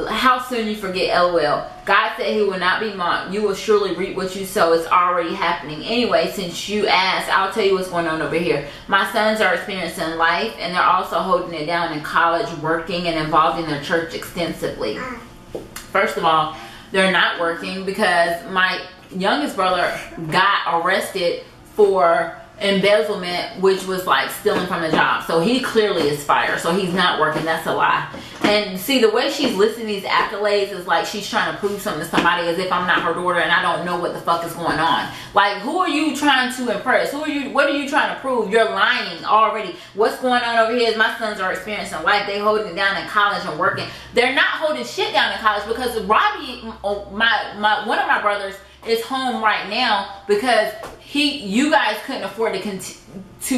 How soon you forget, LOL. God said he will not be mocked. You will surely reap what you sow. It's already happening. Anyway, since you asked, I'll tell you what's going on over here. My sons are experiencing life, and they're also holding it down in college, working, and involved in their church extensively. First of all, they're not working because my youngest brother got arrested for embezzlement, which was like stealing from the job. So he clearly is fired. So he's not working. That's a lie. And see, the way she's listing these accolades is like she's trying to prove something to somebody as if I'm not her daughter and I don't know what the fuck is going on. Like, who are you trying to impress? What are you trying to prove? You're lying already. What's going on over here is my sons are experiencing life. They holding it down in college and working. They're not holding shit down in college because Robbie, one of my brothers, is home right now because you guys couldn't afford to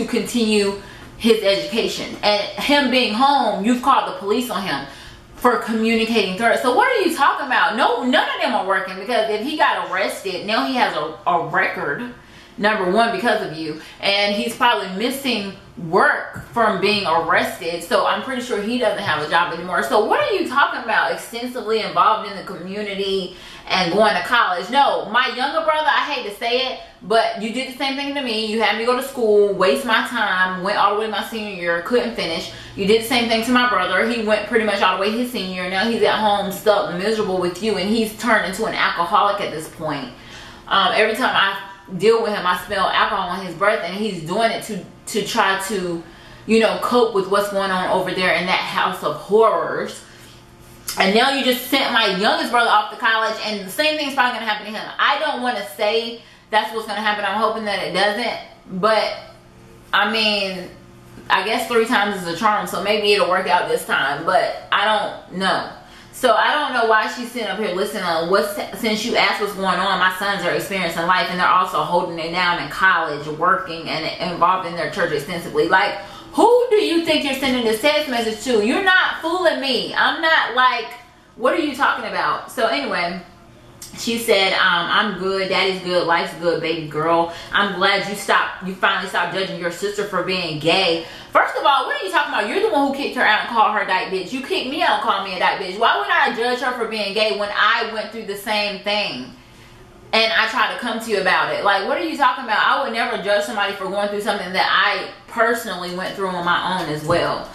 continue his education, and him being home, you've called the police on him for communicating threats. So what are you talking about? No, none of them are working, because if he got arrested, now he has a record, number one, because of you, and he's probably missing work from being arrested. So I'm pretty sure he doesn't have a job anymore. So what are you talking about? Extensively involved in the community and going to college? No, my younger brother, I hate to say it, but you did the same thing to me. You had me go to school, waste my time, went all the way to my senior year, couldn't finish. You did the same thing to my brother. He went pretty much all the way his senior year. Now he's at home stuck miserable with you, and he's turned into an alcoholic at this point. Every time I deal with him, I smell alcohol on his breath, and he's doing it to try to, you know, cope with what's going on over there in that house of horrors. And now you just sent my youngest brother off to college, and the same thing's probably going to happen to him. I don't want to say that's what's going to happen. I'm hoping that it doesn't. But, I mean, I guess 3 times is a charm, so maybe it'll work out this time. But I don't know. So I don't know why she's sitting up here listening on since you asked what's going on. My sons are experiencing life, and they're also holding it down in college, working, and involved in their church extensively. Like, who do you think you're sending this text message to? You're not fooling me. I'm not like, what are you talking about? So anyway, she said, I'm good, daddy's good, life's good, baby girl. I'm glad you finally stopped judging your sister for being gay. First of all, what are you talking about? You're the one who kicked her out and called her a dyke bitch. You kicked me out and called me a dyke bitch. Why would I judge her for being gay when I went through the same thing? And I tried to come to you about it. Like, what are you talking about? I would never judge somebody for going through something that I personally went through on my own as well.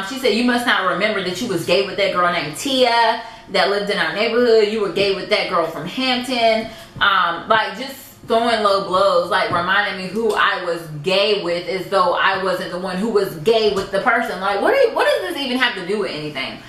She said, you must not remember that you was gay with that girl named Tia that lived in our neighborhood. You were gay with that girl from Hampton. Like, just throwing low blows, like reminding me who I was gay with as though I wasn't the one who was gay with the person. Like, what does this even have to do with anything?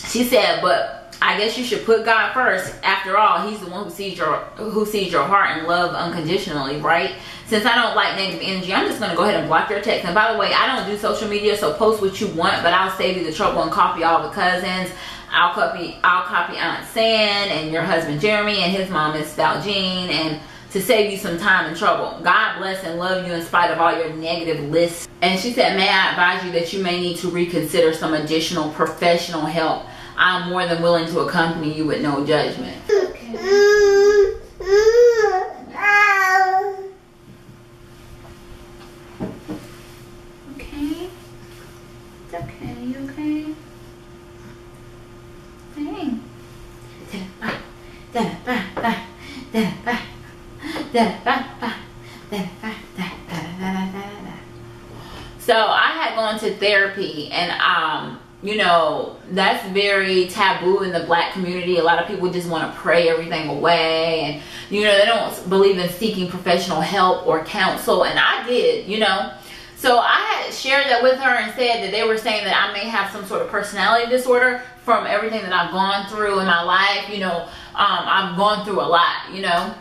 She said, but I guess you should put God first. After all, he's the one who sees your heart and love unconditionally, right? Since I don't like negative energy, I'm just going to go ahead and block your text. And by the way, I don't do social media, so post what you want, but I'll save you the trouble and copy all the cousins. I'll copy Aunt San and your husband Jeremy and his mom is Valjean, and to save you some time and trouble. God bless and love you in spite of all your negative lists. And she said, may I advise you that you may need to reconsider some additional professional help. I'm more than willing to accompany you with no judgment. Okay. Okay. It's okay. You okay? Dang. So I had gone to therapy, and you know, that's very taboo in the black community. A lot of people just want to pray everything away, and you know, they don't believe in seeking professional help or counsel, and I did, you know. So I had shared that with her and said that they were saying that I may have some sort of personality disorder from everything that I've gone through in my life. You know, I've gone through a lot, you know,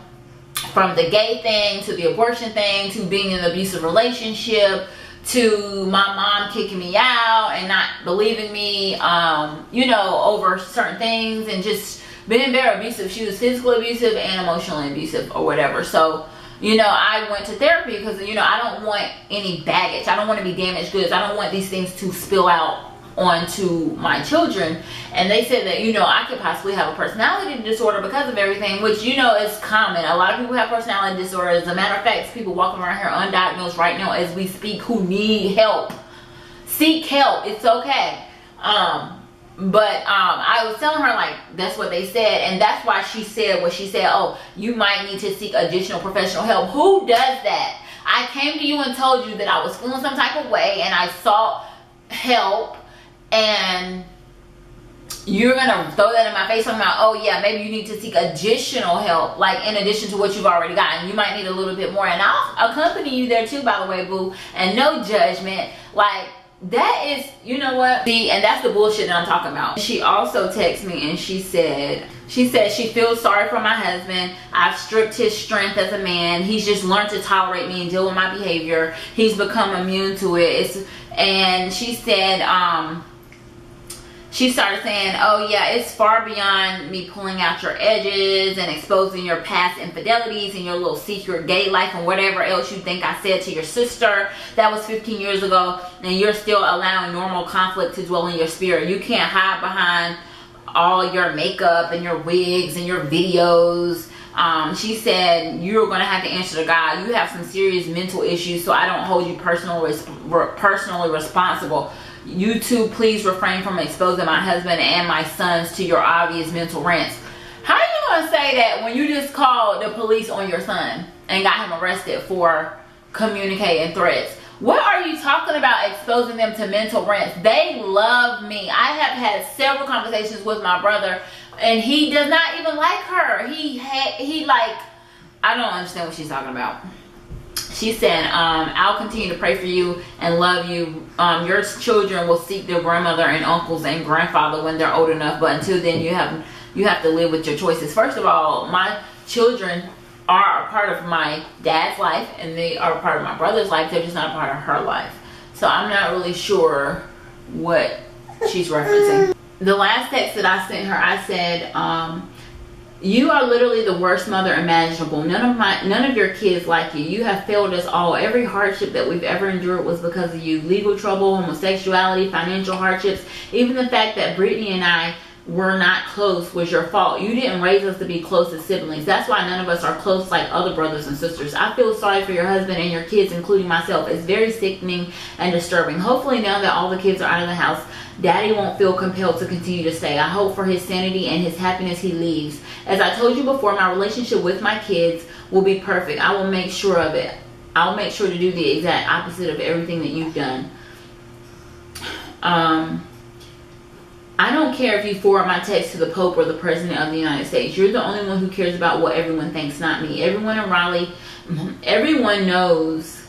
from the gay thing to the abortion thing to being in an abusive relationship to my mom kicking me out and not believing me, you know, over certain things, and just being very abusive. She was physically abusive and emotionally abusive or whatever. So, you know, I went to therapy because, you know, I don't want any baggage. I don't want to be damaged goods. I don't want these things to spill out onto my children. And they said that, you know, I could possibly have a personality disorder because of everything, which, you know, is common. A lot of people have personality disorders. As a matter of fact, people walking around here undiagnosed right now as we speak who need help. Seek help. It's okay. But I was telling her, like, that's what they said, and that's why she said what she said. Oh, you might need to seek additional professional help. Who does that? I came to you and told you that I was feeling some type of way, and I sought help, and you're gonna throw that in my face. I'm like, oh yeah, maybe you need to seek additional help, like in addition to what you've already gotten. You might need a little bit more, and I'll accompany you there too, by the way, boo, and no judgment. Like, that is, you know what? See, and that's the bullshit that I'm talking about. She also texted me and she said she feels sorry for my husband. I've stripped his strength as a man. He's just learned to tolerate me and deal with my behavior. He's become immune to it. And she said, she started saying, oh yeah, it's far beyond me pulling out your edges and exposing your past infidelities and your little secret gay life and whatever else you think I said to your sister. That was 15 years ago, and you're still allowing normal conflict to dwell in your spirit. You can't hide behind all your makeup and your wigs and your videos. She said, you're going to have to answer to God. You have some serious mental issues, so I don't hold you personally responsible. You two, please refrain from exposing my husband and my sons to your obvious mental rants. How are you going to say that when you just called the police on your son and got him arrested for communicating threats? What are you talking about exposing them to mental rants? They love me. I have had several conversations with my brother, and he does not even like her. He like, I don't understand what she's talking about. She said, I'll continue to pray for you and love you. Your children will seek their grandmother and uncles and grandfather when they're old enough. But until then, you have to live with your choices. First of all, my children are a part of my dad's life, and they are a part of my brother's life. They're just not a part of her life. So I'm not really sure what she's referencing. The last text that I sent her, I said, you are literally the worst mother imaginable. None of your kids like you. You have failed us all. Every hardship that we've ever endured was because of you. Legal trouble, homosexuality, financial hardships. Even the fact that Brittany and I were not close was your fault. You didn't raise us to be close as siblings. That's why none of us are close like other brothers and sisters. I feel sorry for your husband and your kids, including myself. It's very sickening and disturbing. Hopefully now that all the kids are out of the house, Daddy won't feel compelled to continue to stay. I hope for his sanity and his happiness he leaves. As I told you before, my relationship with my kids will be perfect. I will make sure of it. I'll make sure to do the exact opposite of everything that you've done. I don't care if you forward my text to the Pope or the President of the United States. You're the only one who cares about what everyone thinks, not me. Everyone in Raleigh, everyone knows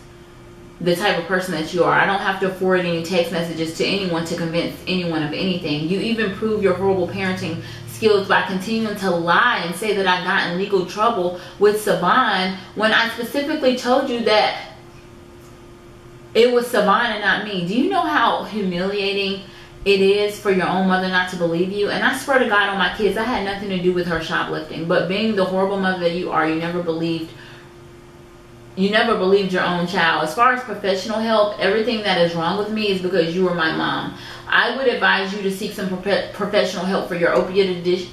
the type of person that you are. I don't have to forward any text messages to anyone to convince anyone of anything. You even prove your horrible parenting skills by continuing to lie and say that I got in legal trouble with Savon when I specifically told you that it was Savon and not me. Do you know how humiliating it is for your own mother not to believe you? And I swear to God on my kids, I had nothing to do with her shoplifting. But being the horrible mother that you are, you never believed you never believed your own child. As far as professional help, everything that is wrong with me is because you were my mom. I would advise you to seek some professional help for your opiate addiction,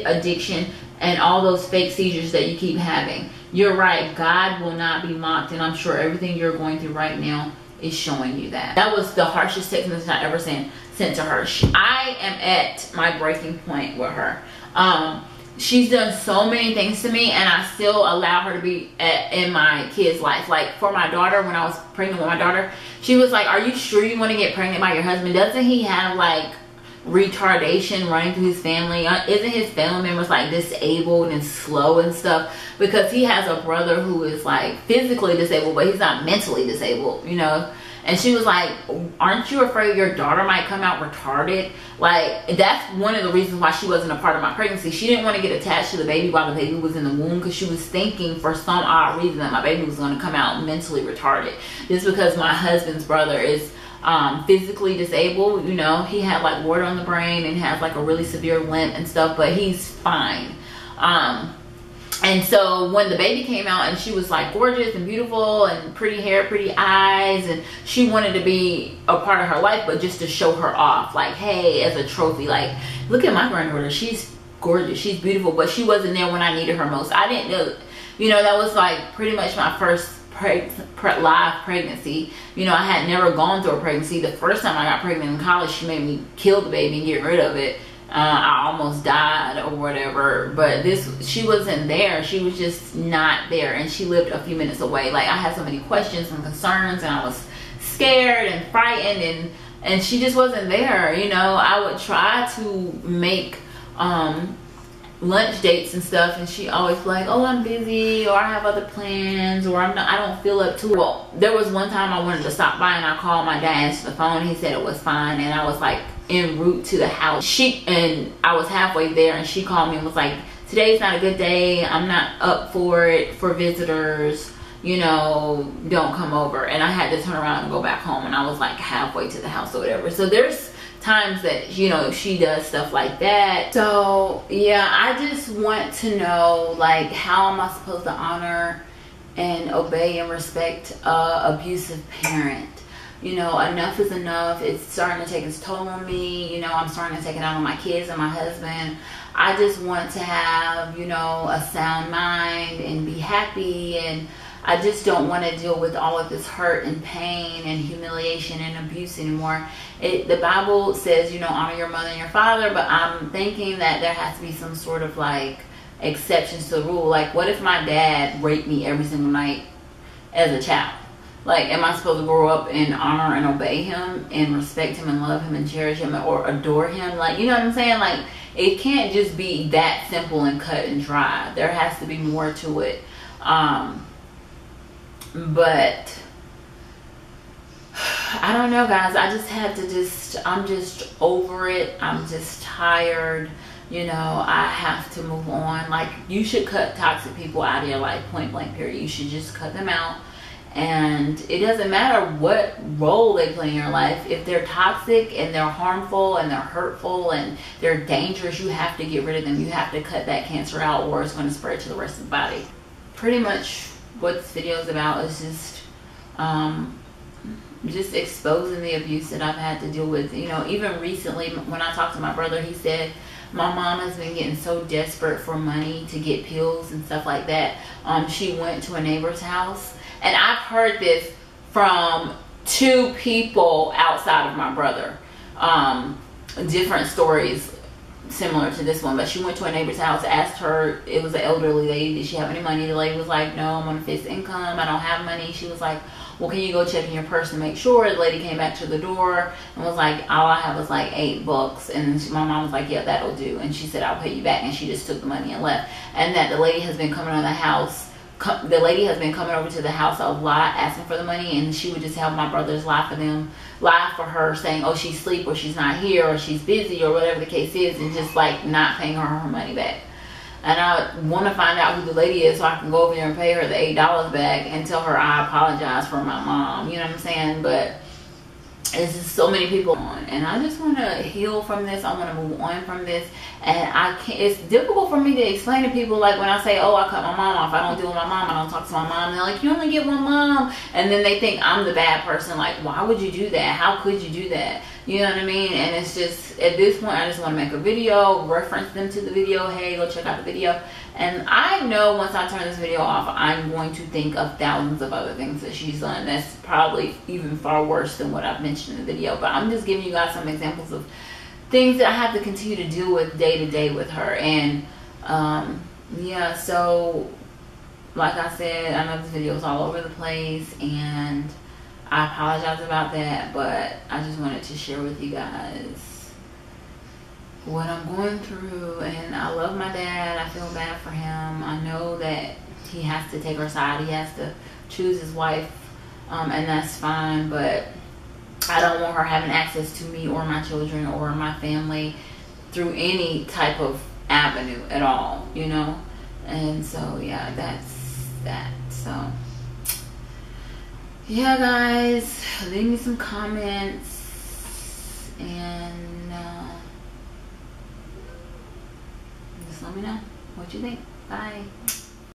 addiction and all those fake seizures that you keep having. You're right, God will not be mocked, and I'm sure everything you're going through right now is showing you that. That was the harshest text message I ever sent to her. I am at my breaking point with her. She's done so many things to me, and I still allow her to be in my kid's life. Like for my daughter, when I was pregnant with my daughter, she was like, are you sure you want to get pregnant by your husband? Doesn't he have like retardation running through his family? Isn't his family members like disabled and slow and stuff? Because he has a brother who is like physically disabled, but he's not mentally disabled, you know? And she was like, aren't you afraid your daughter might come out retarded? Like, that's one of the reasons why she wasn't a part of my pregnancy. She didn't want to get attached to the baby while the baby was in the womb, because she was thinking for some odd reason that my baby was going to come out mentally retarded. Just because my husband's brother is physically disabled, you know, he had like water on the brain and has like a really severe limp and stuff, but he's fine. And so when the baby came out, and she was like gorgeous and beautiful and pretty hair, pretty eyes, and she wanted to be a part of her life, but just to show her off, like, hey, as a trophy, like, look at my granddaughter, she's gorgeous, she's beautiful. But she wasn't there when I needed her most. I didn't know, you know, that was like pretty much my first live pregnancy. You know, I had never gone through a pregnancy. The first time I got pregnant in college, she made me kill the baby and get rid of it. I almost died or whatever, but she wasn't there. She was just not there, and she lived a few minutes away. Like, I had so many questions and concerns, and I was scared and frightened, and she just wasn't there. You know, I would try to make lunch dates and stuff, and she always like, oh, I'm busy, or I have other plans, or I don't feel up to it. Well, there was one time I wanted to stop by, and I called my dad, answered the phone. He said it was fine, and I was like en route to the house. And I was halfway there, and she called me and was like, today's not a good day, I'm not up for it for visitors, you know, don't come over. And I had to turn around and go back home, and I was like halfway to the house or whatever. So there's times that, you know, she does stuff like that. So yeah, I just want to know, like, how am I supposed to honor and obey and respect a abusive parent? You know, enough is enough. It's starting to take its toll on me. You know, I'm starting to take it out on my kids and my husband. I just want to have, you know, a sound mind and be happy, and I just don't want to deal with all of this hurt and pain and humiliation and abuse anymore. The Bible says, you know, honor your mother and your father, but I'm thinking that there has to be some sort of like exceptions to the rule. Like, what if my dad raped me every single night as a child? Like, am I supposed to grow up and honor and obey him and respect him and love him and cherish him or adore him? Like, you know what I'm saying? Like, it can't just be that simple and cut and dry. There has to be more to it. But I don't know, guys. I just had to I'm just over it. I'm just tired. You know, I have to move on. Like, you should cut toxic people out of your life, point blank, period. You should just cut them out. And it doesn't matter what role they play in your life. If they're toxic and they're harmful and they're hurtful and they're dangerous, you have to get rid of them. You have to cut that cancer out, or it's going to spread to the rest of the body. Pretty much what this video is about is just exposing the abuse that I've had to deal with. You know, even recently when I talked to my brother, he said my mom has been getting so desperate for money to get pills and stuff like that. She went to a neighbor's house. And I've heard this from 2 people outside of my brother. Different stories similar to this one. But she went to a neighbor's house, asked her, it was an elderly lady, did she have any money? The lady was like, no, I'm on a fixed income, I don't have money. She was like, well, can you go check in your purse to make sure? The lady came back to the door and was like, all I have is like $8. And my mom was like, yeah, that'll do. And she said, I'll pay you back. And she just took the money and left. And that the lady has been coming to the house. The lady has been coming over to the house a lot asking for the money, and she would just have my brothers lie for her, saying, oh, she's asleep, or she's not here, or she's busy, or whatever the case is, and just like not paying her money back. And I want to find out who the lady is so I can go over there and pay her the $8 back and tell her I apologize for my mom. You know what I'm saying? But There's just so many people on, and I just want to heal from this. I want to move on from this, and I can't. It's difficult for me to explain to people, like when I say, "Oh, I cut my mom off. I don't deal with my mom. I don't talk to my mom." They're like, "You only get one mom," and then they think I'm the bad person. Like, why would you do that? How could you do that? You know what I mean? And it's just, at this point, I just want to make a video, reference them to the video. Hey, go check out the video. And I know once I turn this video off, I'm going to think of thousands of other things that she's done that's probably even far worse than what I've mentioned in the video. But I'm just giving you guys some examples of things that I have to continue to deal with day to day with her. And yeah, so like I said, I know this video is all over the place, and I apologize about that, but I just wanted to share with you guys what I'm going through. And I love my dad. I feel bad for him. I know that he has to take her side. He has to choose his wife, and that's fine, but I don't want her having access to me or my children or my family through any type of avenue at all, you know? And so yeah, that's that. So yeah, guys, leave me some comments, and just let me know what you think. Bye.